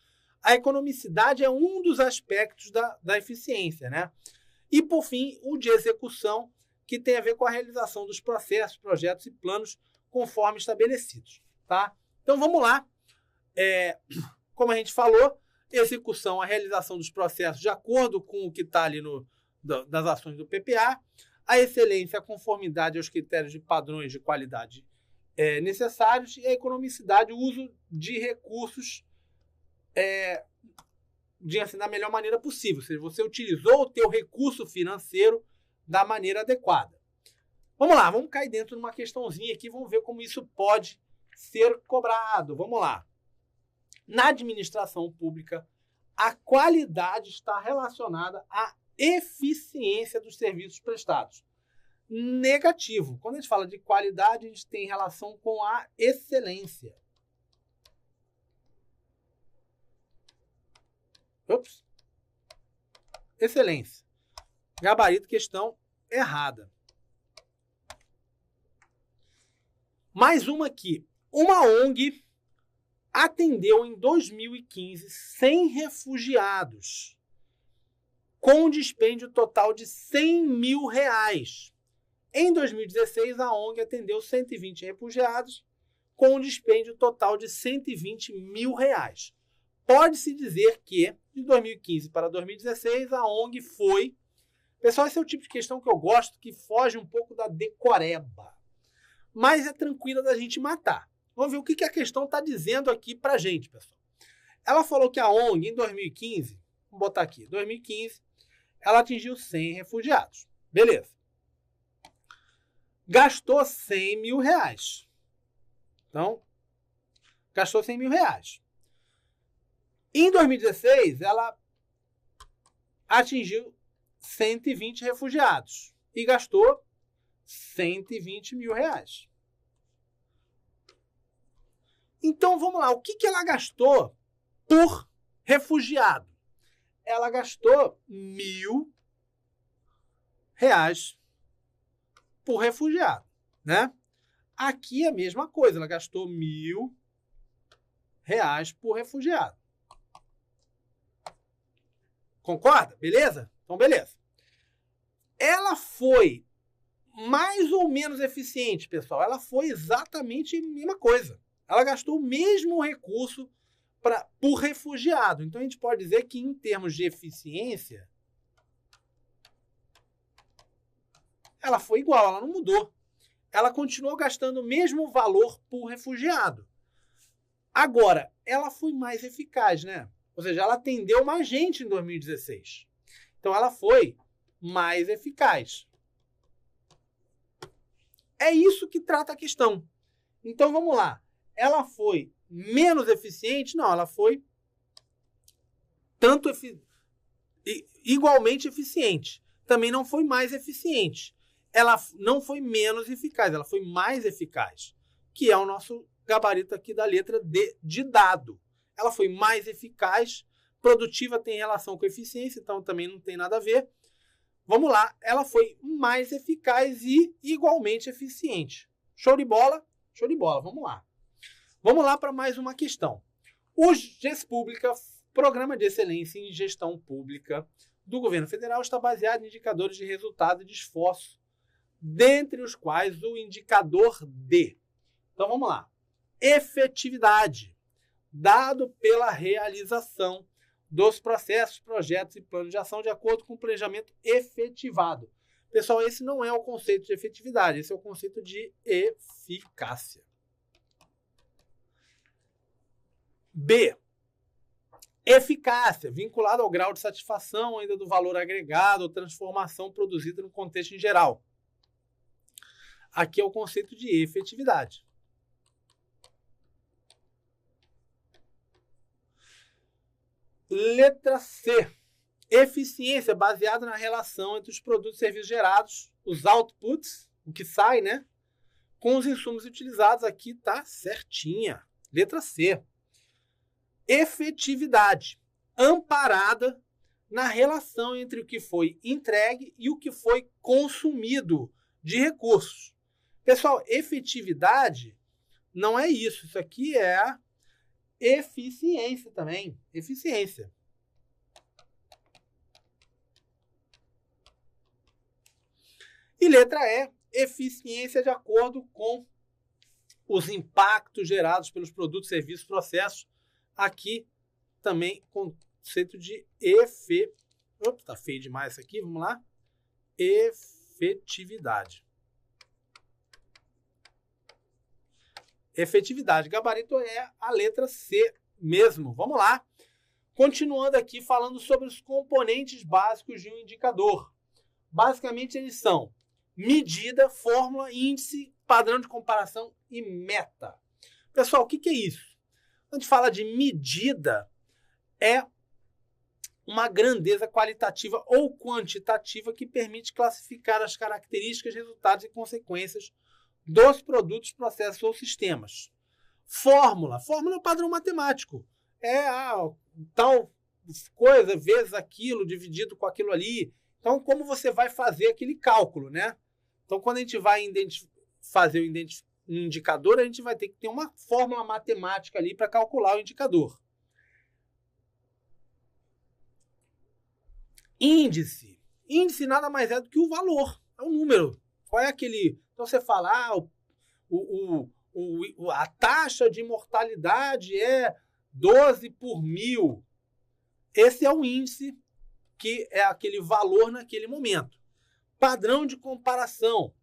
A economicidade é um dos aspectos da eficiência, né? E, por fim, o de execução, que tem a ver com a realização dos processos, projetos e planos conforme estabelecidos, tá? Então, vamos lá. Como a gente falou, execução, a realização dos processos de acordo com o que está ali das ações do PPA, a excelência, a conformidade aos critérios de padrões de qualidade necessários e a economicidade, o uso de recursos da melhor maneira possível. Ou seja, você utilizou o teu recurso financeiro da maneira adequada. Vamos lá, vamos cair dentro de uma questãozinha aqui, vamos ver como isso pode ser cobrado. Vamos lá. Na administração pública, a qualidade está relacionada à eficiência dos serviços prestados. Negativo. Quando a gente fala de qualidade, a gente tem relação com a excelência. Ops. Excelência. Gabarito, questão errada. Mais uma aqui. Uma ONG atendeu em 2015 100 refugiados com um dispêndio total de R$100 mil. Em 2016, a ONG atendeu 120 refugiados com um dispêndio total de R$120 mil. Pode-se dizer que, de 2015 para 2016, a ONG foi... Pessoal, esse é o tipo de questão que eu gosto, que foge um pouco da decoreba. Mas é tranquila da gente matar. Vamos ver o que a questão está dizendo aqui para a gente, pessoal. Ela falou que a ONG, em 2015, vamos botar aqui, 2015, ela atingiu 100 refugiados. Beleza. Gastou R$100 mil. Então, gastou R$100 mil. Em 2016, ela atingiu 120 refugiados e gastou R$120 mil. Então, vamos lá. O que ela gastou por refugiado? Ela gastou R$1.000 por refugiado, né? Aqui é a mesma coisa. Ela gastou R$1.000 por refugiado. Concorda? Beleza? Então, beleza. Ela foi mais ou menos eficiente, pessoal. Ela foi exatamente a mesma coisa. Ela gastou o mesmo recurso por refugiado. Então, a gente pode dizer que, em termos de eficiência, ela foi igual, ela não mudou. Ela continuou gastando o mesmo valor por refugiado. Agora, ela foi mais eficaz, né? Ou seja, ela atendeu mais gente em 2016. Então, ela foi mais eficaz. É isso que trata a questão. Então, vamos lá. Ela foi menos eficiente? Não, ela foi igualmente eficiente. Também não foi mais eficiente. Ela não foi menos eficaz, ela foi mais eficaz, que é o nosso gabarito aqui da letra D de dado. Ela foi mais eficaz, produtiva tem relação com eficiência, então também não tem nada a ver. Vamos lá, ela foi mais eficaz e igualmente eficiente. Show de bola? Show de bola, vamos lá. Vamos lá para mais uma questão. O GES-Pública, Programa de Excelência em Gestão Pública do Governo Federal, está baseado em indicadores de resultado e de esforço, dentre os quais o indicador D. Então vamos lá. Efetividade, dado pela realização dos processos, projetos e planos de ação de acordo com o planejamento efetivado. Pessoal, esse não é o conceito de efetividade, esse é o conceito de eficácia. B. Eficácia, vinculada ao grau de satisfação ainda do valor agregado ou transformação produzida no contexto em geral. Aqui é o conceito de efetividade. Letra C. Eficiência baseada na relação entre os produtos e serviços gerados, os outputs, o que sai, né? Com os insumos utilizados. Aqui tá certinha. Letra C. Efetividade, amparada na relação entre o que foi entregue e o que foi consumido de recursos. Pessoal, efetividade não é isso. Isso aqui é eficiência também. Eficiência. E letra E, eficiência de acordo com os impactos gerados pelos produtos, serviços, processos. Aqui também conceito de Opa, tá feio demais isso aqui, vamos lá. Efetividade. Efetividade. Gabarito é a letra C mesmo. Vamos lá. Continuando aqui falando sobre os componentes básicos de um indicador. Basicamente eles são medida, fórmula, índice, padrão de comparação e meta. Pessoal, o que é isso? Quando a gente fala de medida, é uma grandeza qualitativa ou quantitativa que permite classificar as características, resultados e consequências dos produtos, processos ou sistemas. Fórmula. Fórmula é o padrão matemático. É tal coisa vezes aquilo dividido com aquilo ali. Então, como você vai fazer aquele cálculo, né? Então, quando a gente vai fazer um indicador, a gente vai ter que ter uma fórmula matemática ali para calcular o indicador. Índice. Índice nada mais é do que o valor, é o número. Qual é aquele... Então você fala, a taxa de mortalidade é 12 por 1000. Esse é o índice, que é aquele valor naquele momento. Padrão de comparação.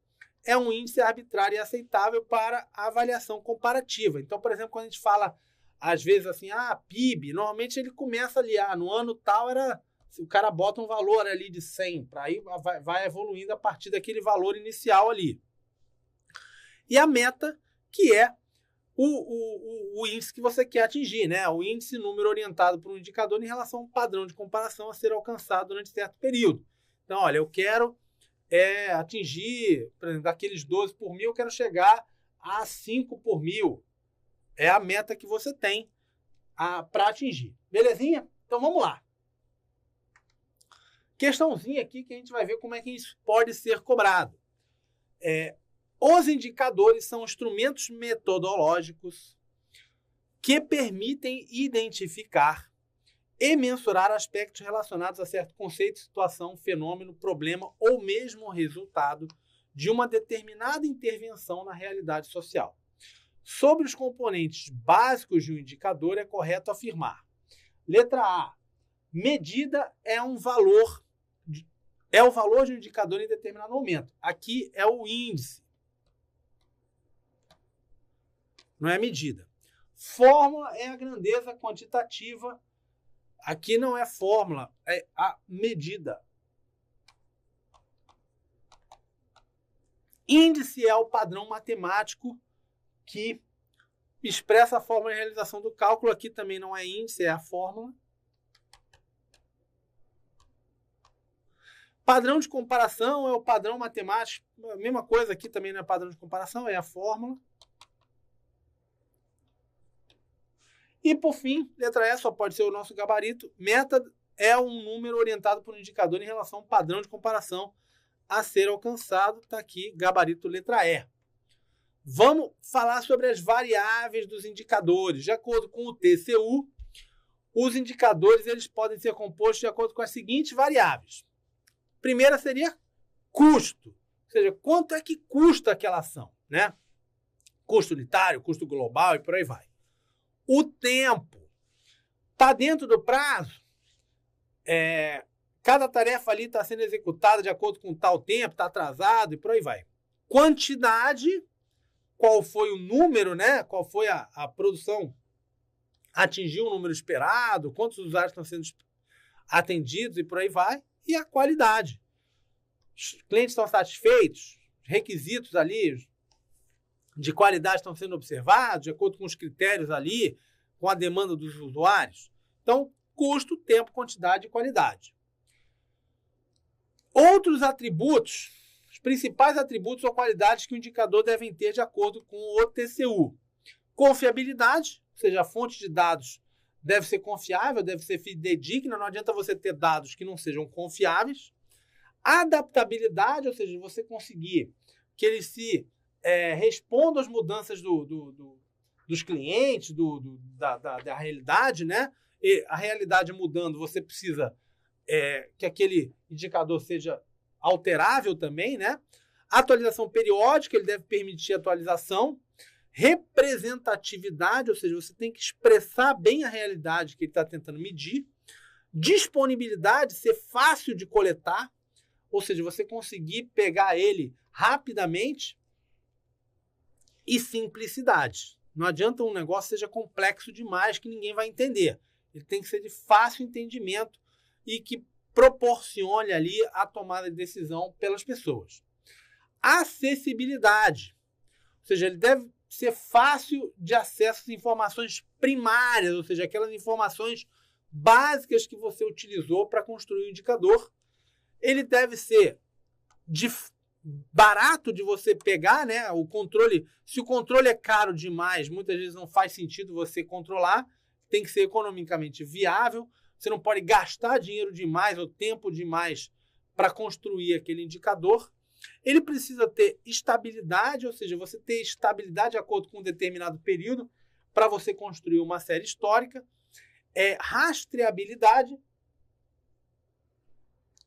É um índice arbitrário e aceitável para avaliação comparativa. Então, por exemplo, quando a gente fala, às vezes assim, PIB, normalmente ele começa ali, no ano tal o cara bota um valor ali de 100, para aí vai evoluindo a partir daquele valor inicial ali. E a meta, que é o índice que você quer atingir, né? O índice número orientado por um indicador em relação a um padrão de comparação a ser alcançado durante certo período. Então, olha, eu quero atingir, por exemplo, daqueles 12 por 1000, eu quero chegar a 5 por 1000. É a meta que você tem para atingir. Belezinha? Então, vamos lá. Questãozinha aqui que a gente vai ver como é que isso pode ser cobrado. Os indicadores são instrumentos metodológicos que permitem identificar e mensurar aspectos relacionados a certo conceito, situação, fenômeno, problema ou mesmo resultado de uma determinada intervenção na realidade social. Sobre os componentes básicos de um indicador, é correto afirmar. Letra A. Medida é o valor de um indicador em determinado momento. Aqui é o índice. Não é medida. Fórmula é a grandeza quantitativa. Aqui não é fórmula, é a medida. Índice é o padrão matemático que expressa a fórmula de realização do cálculo. Aqui também não é índice, é a fórmula. Padrão de comparação é o padrão matemático. A mesma coisa aqui também não é padrão de comparação, é a fórmula. E, por fim, letra E só pode ser o nosso gabarito. Meta é um número orientado por um indicador em relação ao padrão de comparação a ser alcançado. Está aqui, gabarito letra E. Vamos falar sobre as variáveis dos indicadores. De acordo com o TCU, os indicadores eles podem ser compostos de acordo com as seguintes variáveis. Primeira seria custo, ou seja, quanto é que custa aquela ação, né? Custo unitário, custo global e por aí vai. O tempo está dentro do prazo, cada tarefa ali está sendo executada de acordo com tal tempo, está atrasado e por aí vai. Quantidade, qual foi o número, né? Qual foi a produção, atingiu o número esperado, quantos usuários estão sendo atendidos e por aí vai. E a qualidade. Os clientes estão satisfeitos, os requisitos ali de qualidade estão sendo observados, de acordo com os critérios ali, com a demanda dos usuários. Então, custo, tempo, quantidade e qualidade. Outros atributos, os principais atributos ou qualidades que o indicador deve ter de acordo com o TCU. Confiabilidade, ou seja, a fonte de dados deve ser confiável, deve ser fidedigna, não adianta você ter dados que não sejam confiáveis. Adaptabilidade, ou seja, você conseguir que eles se respondam às mudanças dos clientes, da realidade, né? E a realidade mudando, você precisa que aquele indicador seja alterável também, né? Atualização periódica, ele deve permitir atualização. Representatividade, ou seja, você tem que expressar bem a realidade que ele está tentando medir. Disponibilidade, ser fácil de coletar, ou seja, você conseguir pegar ele rapidamente. E simplicidade. Não adianta um negócio seja complexo demais que ninguém vai entender. Ele tem que ser de fácil entendimento e que proporcione ali a tomada de decisão pelas pessoas. Acessibilidade, ou seja, ele deve ser fácil de acesso às informações primárias, ou seja, aquelas informações básicas que você utilizou para construir o indicador. Ele deve ser barato de você pegar, né? O controle, se o controle é caro demais, muitas vezes não faz sentido você controlar, tem que ser economicamente viável, você não pode gastar dinheiro demais ou tempo demais para construir aquele indicador. Ele precisa ter estabilidade, ou seja, você ter estabilidade de acordo com um determinado período para você construir uma série histórica. Rastreabilidade,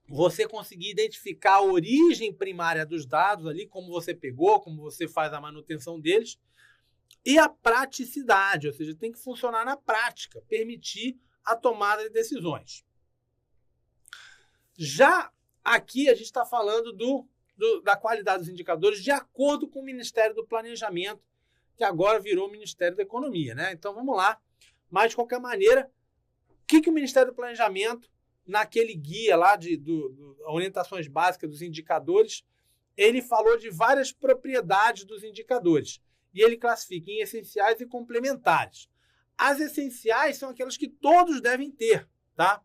você conseguir identificar a origem primária dos dados ali, como você pegou, como você faz a manutenção deles. E a praticidade, ou seja, tem que funcionar na prática, permitir a tomada de decisões. Já aqui a gente está falando da qualidade dos indicadores de acordo com o Ministério do Planejamento, que agora virou o Ministério da Economia, né? Então vamos lá. Mas, de qualquer maneira, o que o Ministério do Planejamento, naquele guia lá de orientações básicas dos indicadores, ele falou de várias propriedades dos indicadores. E ele classifica em essenciais e complementares. As essenciais são aquelas que todos devem ter, tá?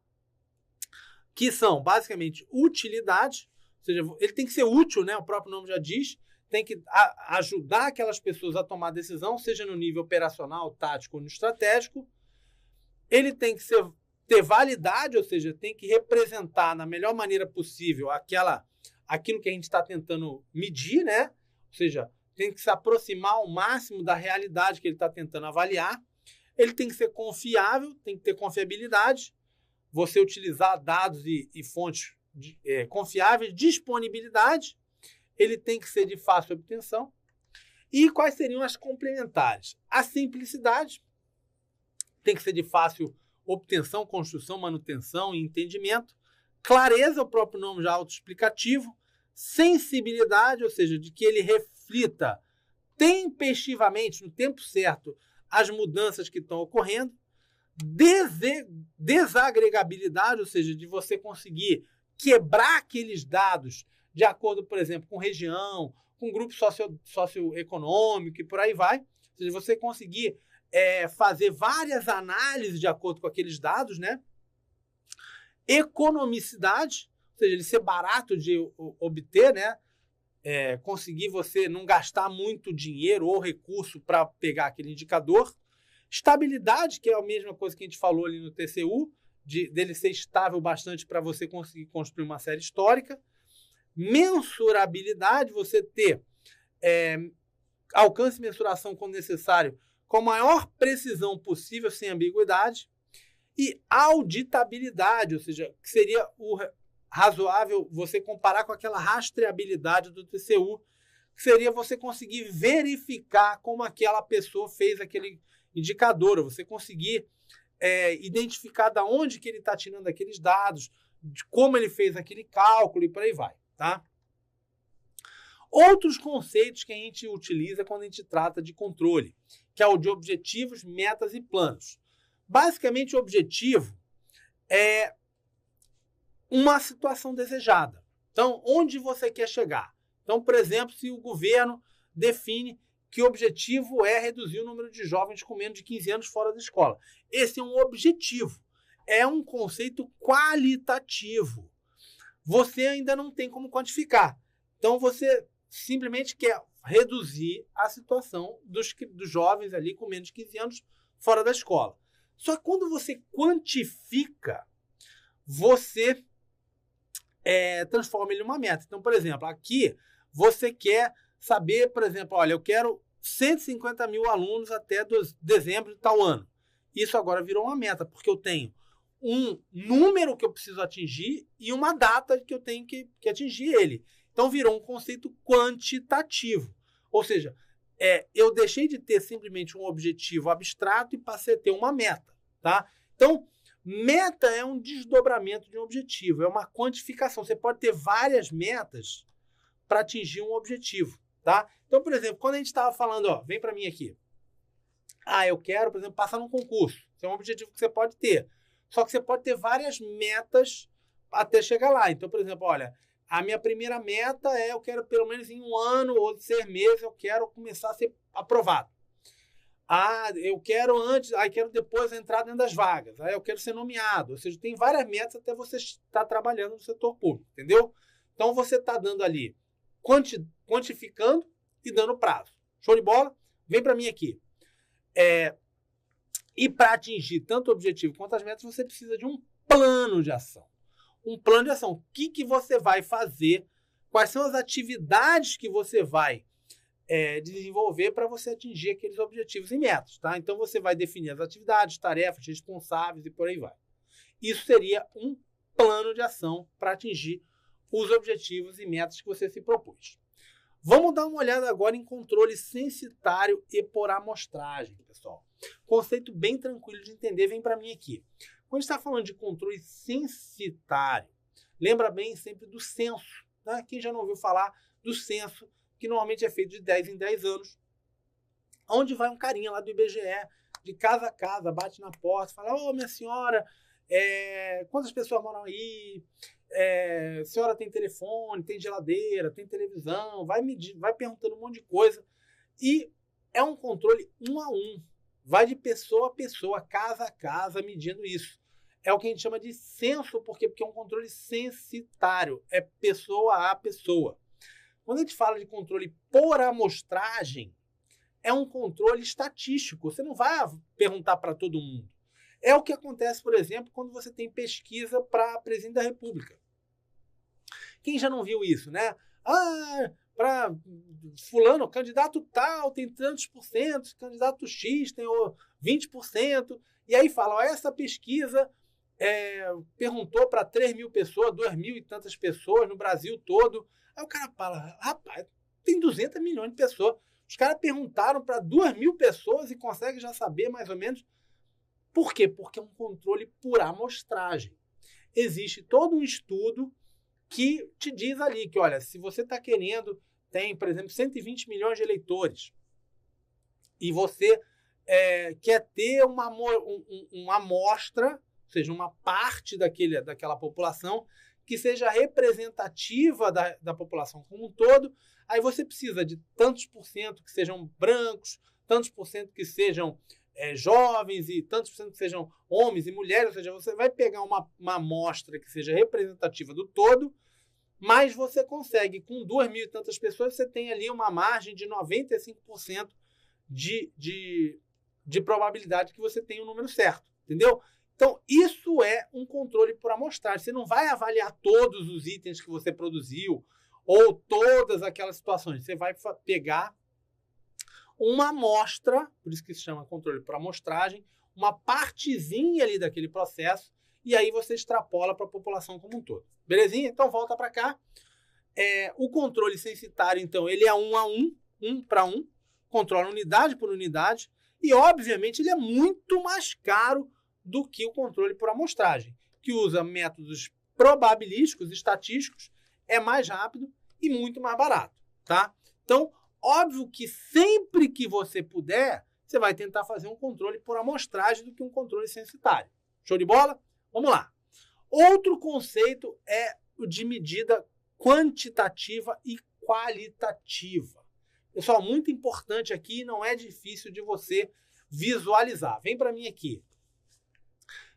Que são, basicamente, utilidade, ou seja, ele tem que ser útil, né? O próprio nome já diz, tem que ajudar aquelas pessoas a tomar decisão, seja no nível operacional, tático ou no estratégico. Ele tem que ter validade, ou seja, tem que representar na melhor maneira possível aquilo que a gente está tentando medir, né? Ou seja, tem que se aproximar ao máximo da realidade que ele está tentando avaliar. Ele tem que ser confiável, tem que ter confiabilidade, você utilizar dados e fontes confiáveis, disponibilidade, ele tem que ser de fácil obtenção. E quais seriam as complementares? A simplicidade, tem que ser de fácil obtenção, construção, manutenção e entendimento. Clareza, o próprio nome já autoexplicativo. Sensibilidade, ou seja, de que ele reflita tempestivamente, no tempo certo, as mudanças que estão ocorrendo. Desagregabilidade, ou seja, de você conseguir quebrar aqueles dados de acordo, por exemplo, com região, com grupo socioeconômico e por aí vai, Ou seja, você conseguir fazer várias análises de acordo com aqueles dados, né? Economicidade, ou seja, ele ser barato de obter, né? Conseguir você não gastar muito dinheiro ou recurso para pegar aquele indicador. Estabilidade, que é a mesma coisa que a gente falou ali no TCU, dele ser estável bastante para você conseguir construir uma série histórica. Mensurabilidade, você ter alcance e mensuração quando necessário, com a maior precisão possível, sem ambiguidade. E auditabilidade, ou seja, que seria o razoável você comparar com aquela rastreabilidade do TCU, que seria você conseguir verificar como aquela pessoa fez aquele indicador, ou você conseguir identificar de onde que ele está tirando aqueles dados, de como ele fez aquele cálculo e por aí vai, tá? Outros conceitos que a gente utiliza quando a gente trata de controle, que é o de objetivos, metas e planos. Basicamente, o objetivo é uma situação desejada. Então, onde você quer chegar? Então, por exemplo, se o governo define que o objetivo é reduzir o número de jovens com menos de 15 anos fora da escola. Esse é um objetivo. É um conceito qualitativo. Você ainda não tem como quantificar. Então, você simplesmente quer reduzir a situação dos jovens ali com menos de 15 anos fora da escola. Só que quando você quantifica, você transforma ele em uma meta. Então, por exemplo, aqui você quer saber, por exemplo, olha, eu quero 150 mil alunos até dezembro de tal ano. Isso agora virou uma meta, porque eu tenho um número que eu preciso atingir e uma data que eu tenho que atingir ele. Então, virou um conceito quantitativo. Ou seja, eu deixei de ter simplesmente um objetivo abstrato e passei a ter uma meta. Tá? Então, meta é um desdobramento de um objetivo, é uma quantificação. Você pode ter várias metas para atingir um objetivo. Tá? Então, por exemplo, quando a gente estava falando, vem para mim aqui. Eu quero, por exemplo, passar num concurso. Isso é um objetivo que você pode ter. Só que você pode ter várias metas até chegar lá. Então, por exemplo, olha, a minha primeira meta eu quero pelo menos em 1 ano ou 6 meses, eu quero começar a ser aprovado. Eu quero antes, quero depois entrar dentro das vagas. Eu quero ser nomeado. Ou seja, tem várias metas até você estar trabalhando no setor público, entendeu? Então, você está dando ali, quantificando e dando prazo. Show de bola? Vem para mim aqui. E para atingir tanto o objetivo quanto as metas, você precisa de um plano de ação. Um plano de ação. O que você vai fazer? Quais são as atividades que você vai desenvolver para você atingir aqueles objetivos e metas, tá? Então, você vai definir as atividades, tarefas, responsáveis e por aí vai. Isso seria um plano de ação para atingir os objetivos e metas que você se propôs. Vamos dar uma olhada agora em controle censitário e por amostragem, pessoal. Conceito bem tranquilo de entender, vem para mim aqui. Quando a gente está falando de controle censitário, lembra bem sempre do censo, né? Quem já não ouviu falar do censo, que normalmente é feito de 10 em 10 anos, onde vai um carinha lá do IBGE, de casa a casa, bate na porta, fala, minha senhora, quantas pessoas moram aí? A senhora tem telefone, tem geladeira, tem televisão, vai medir, vai perguntando um monte de coisa. E é um controle 1 a 1. Vai de pessoa a pessoa, casa a casa, medindo isso. É o que a gente chama de censo, porque é um controle censitário, é pessoa a pessoa. Quando a gente fala de controle por amostragem, é um controle estatístico. Você não vai perguntar para todo mundo. É o que acontece, por exemplo, quando você tem pesquisa para presidente da República. Quem já não viu isso, né? Para fulano, candidato tal tem tantos por cento, candidato X tem 20%. E aí fala, essa pesquisa perguntou para 3 mil pessoas, 2 mil e tantas pessoas no Brasil todo. Aí o cara fala, rapaz, tem 200 milhões de pessoas. Os caras perguntaram para 2 mil pessoas e conseguem já saber mais ou menos. Por quê? Porque é um controle por amostragem. Existe todo um estudo que te diz ali que, olha, se você está querendo, tem, por exemplo, 120 milhões de eleitores e você quer ter uma amostra, ou seja, uma parte daquela população que seja representativa da população como um todo, aí você precisa de tantos por cento que sejam brancos, tantos por cento que sejam jovens e tantos por cento que sejam homens e mulheres, ou seja, você vai pegar uma amostra que seja representativa do todo, mas você consegue, com 2.000 e tantas pessoas, você tem ali uma margem de 95% de probabilidade que você tenha o número certo, entendeu? Então, isso é um controle por amostragem. Você não vai avaliar todos os itens que você produziu ou todas aquelas situações. Você vai pegar uma amostra, por isso que se chama controle por amostragem, uma partezinha ali daquele processo, e aí você extrapola para a população como um todo. Belezinha? Então, volta para cá. O controle censitário, então, ele é 1 a 1, 1 para 1, controla unidade por unidade, e, obviamente, ele é muito mais caro do que o controle por amostragem, que usa métodos probabilísticos, estatísticos, é mais rápido e muito mais barato, tá? Então, óbvio que sempre que você puder, você vai tentar fazer um controle por amostragem do que um controle censitário. Show de bola? Vamos lá. Outro conceito é o de medida quantitativa e qualitativa. Pessoal, muito importante aqui, não é difícil de você visualizar. Vem para mim aqui.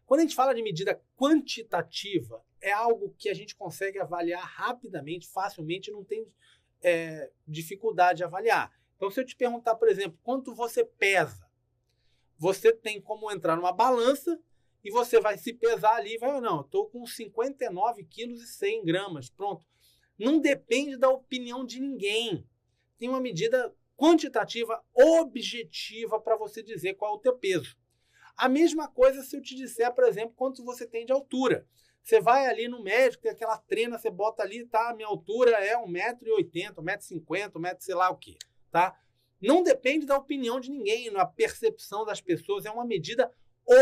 Quando a gente fala de medida quantitativa, é algo que a gente consegue avaliar rapidamente, facilmente, não tem dificuldade de avaliar. Então, se eu te perguntar, por exemplo, quanto você pesa, você tem como entrar numa balança e você vai se pesar ali e vai, não, eu estou com 59 quilos e 100 gramas, pronto. Não depende da opinião de ninguém. Tem uma medida quantitativa objetiva para você dizer qual é o teu peso. A mesma coisa se eu te disser, por exemplo, quanto você tem de altura. Você vai ali no médico, tem aquela trena, você bota ali, tá? Minha altura é 1,80 m, 1,50 m, 1 m sei lá o quê, tá? Não depende da opinião de ninguém, na percepção das pessoas, é uma medida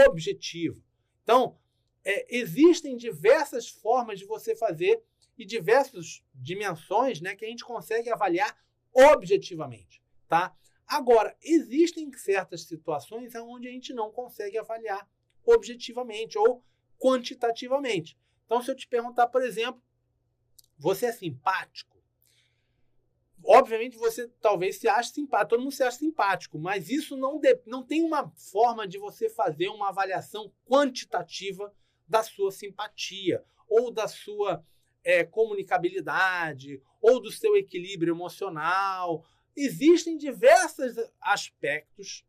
objetiva. Então, existem diversas formas de você fazer e diversas dimensões, né, que a gente consegue avaliar objetivamente, tá? Agora, existem certas situações onde a gente não consegue avaliar objetivamente ou quantitativamente. Então, se eu te perguntar, por exemplo, você é simpático? Obviamente, você talvez se ache simpático, todo mundo se acha simpático, mas isso não tem uma forma de você fazer uma avaliação quantitativa da sua simpatia, ou da sua comunicabilidade, ou do seu equilíbrio emocional. Existem diversos aspectos,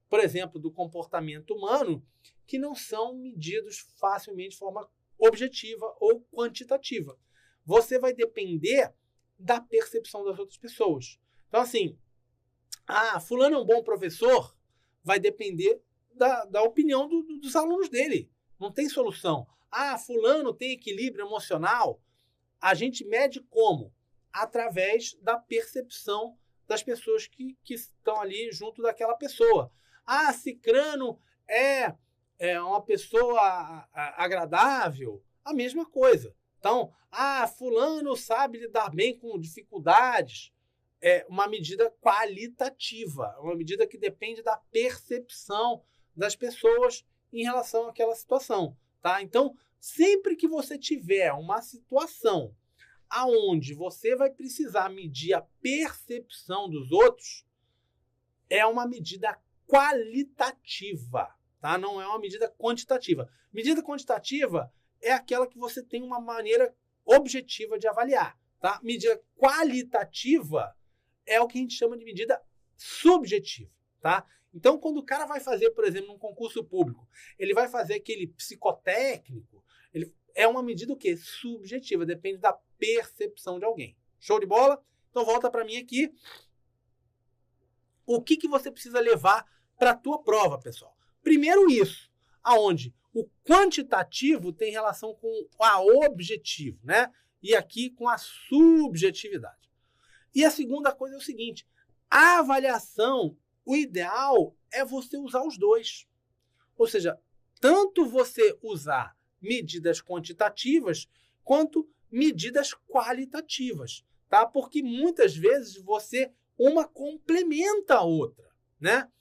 por exemplo, do comportamento humano, que não são medidos facilmente de forma objetiva ou quantitativa. Você vai depender da percepção das outras pessoas. Então, assim, fulano é um bom professor, vai depender da opinião dos alunos dele. Não tem solução. Fulano tem equilíbrio emocional. A gente mede como? Através da percepção das pessoas que estão ali junto daquela pessoa. Cicrano é uma pessoa agradável, a mesma coisa. Então, fulano sabe lidar bem com dificuldades. É uma medida qualitativa, uma medida que depende da percepção das pessoas em relação àquela situação, tá? Então, sempre que você tiver uma situação aonde você vai precisar medir a percepção dos outros, é uma medida qualitativa, tá? Não é uma medida quantitativa. Medida quantitativa é aquela que você tem uma maneira objetiva de avaliar, tá? Medida qualitativa é o que a gente chama de medida subjetiva, tá? Então, quando o cara vai fazer, por exemplo, num concurso público, ele vai fazer aquele psicotécnico, é uma medida o quê? Subjetiva, depende da percepção de alguém. Show de bola? Então, volta para mim aqui. O que você precisa levar para a tua prova, pessoal? Primeiro isso, aonde o quantitativo tem relação com a objetivo, né? E aqui com a subjetividade. E a segunda coisa é o seguinte, a avaliação, o ideal é você usar os dois. Ou seja, tanto você usar medidas quantitativas quanto medidas qualitativas, tá? Porque muitas vezes uma complementa a outra, né?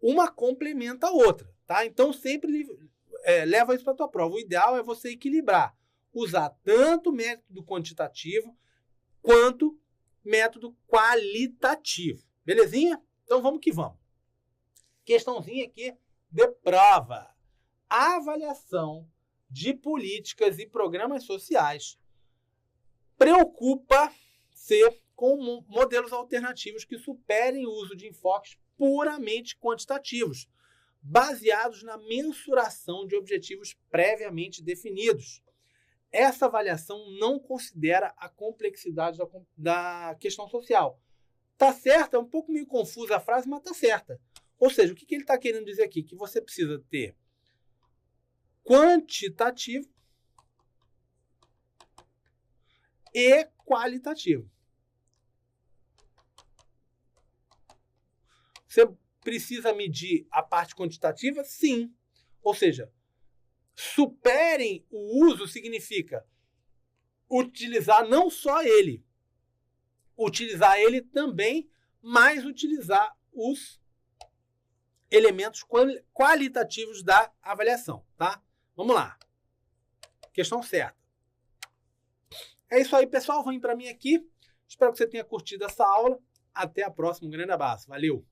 Uma complementa a outra, tá? Então sempre leva isso para a tua prova. O ideal é você equilibrar, usar tanto método quantitativo quanto método qualitativo. Belezinha? Então vamos que vamos. Questãozinha aqui de prova. A avaliação de políticas e programas sociais preocupa-se com modelos alternativos que superem o uso de enfoques puramente quantitativos, baseados na mensuração de objetivos previamente definidos. Essa avaliação não considera a complexidade da questão social. Tá certa? É um pouco meio confusa a frase, mas tá certa. Ou seja, o que ele está querendo dizer aqui? Que você precisa ter quantitativo e qualitativo. Você precisa medir a parte quantitativa? Sim. Ou seja, superem o uso significa utilizar não só ele, utilizar ele também, mas utilizar os elementos qualitativos da avaliação, tá? Vamos lá. Questão certa. É isso aí, pessoal. Vem para mim aqui. Espero que você tenha curtido essa aula. Até a próxima. Um grande abraço. Valeu!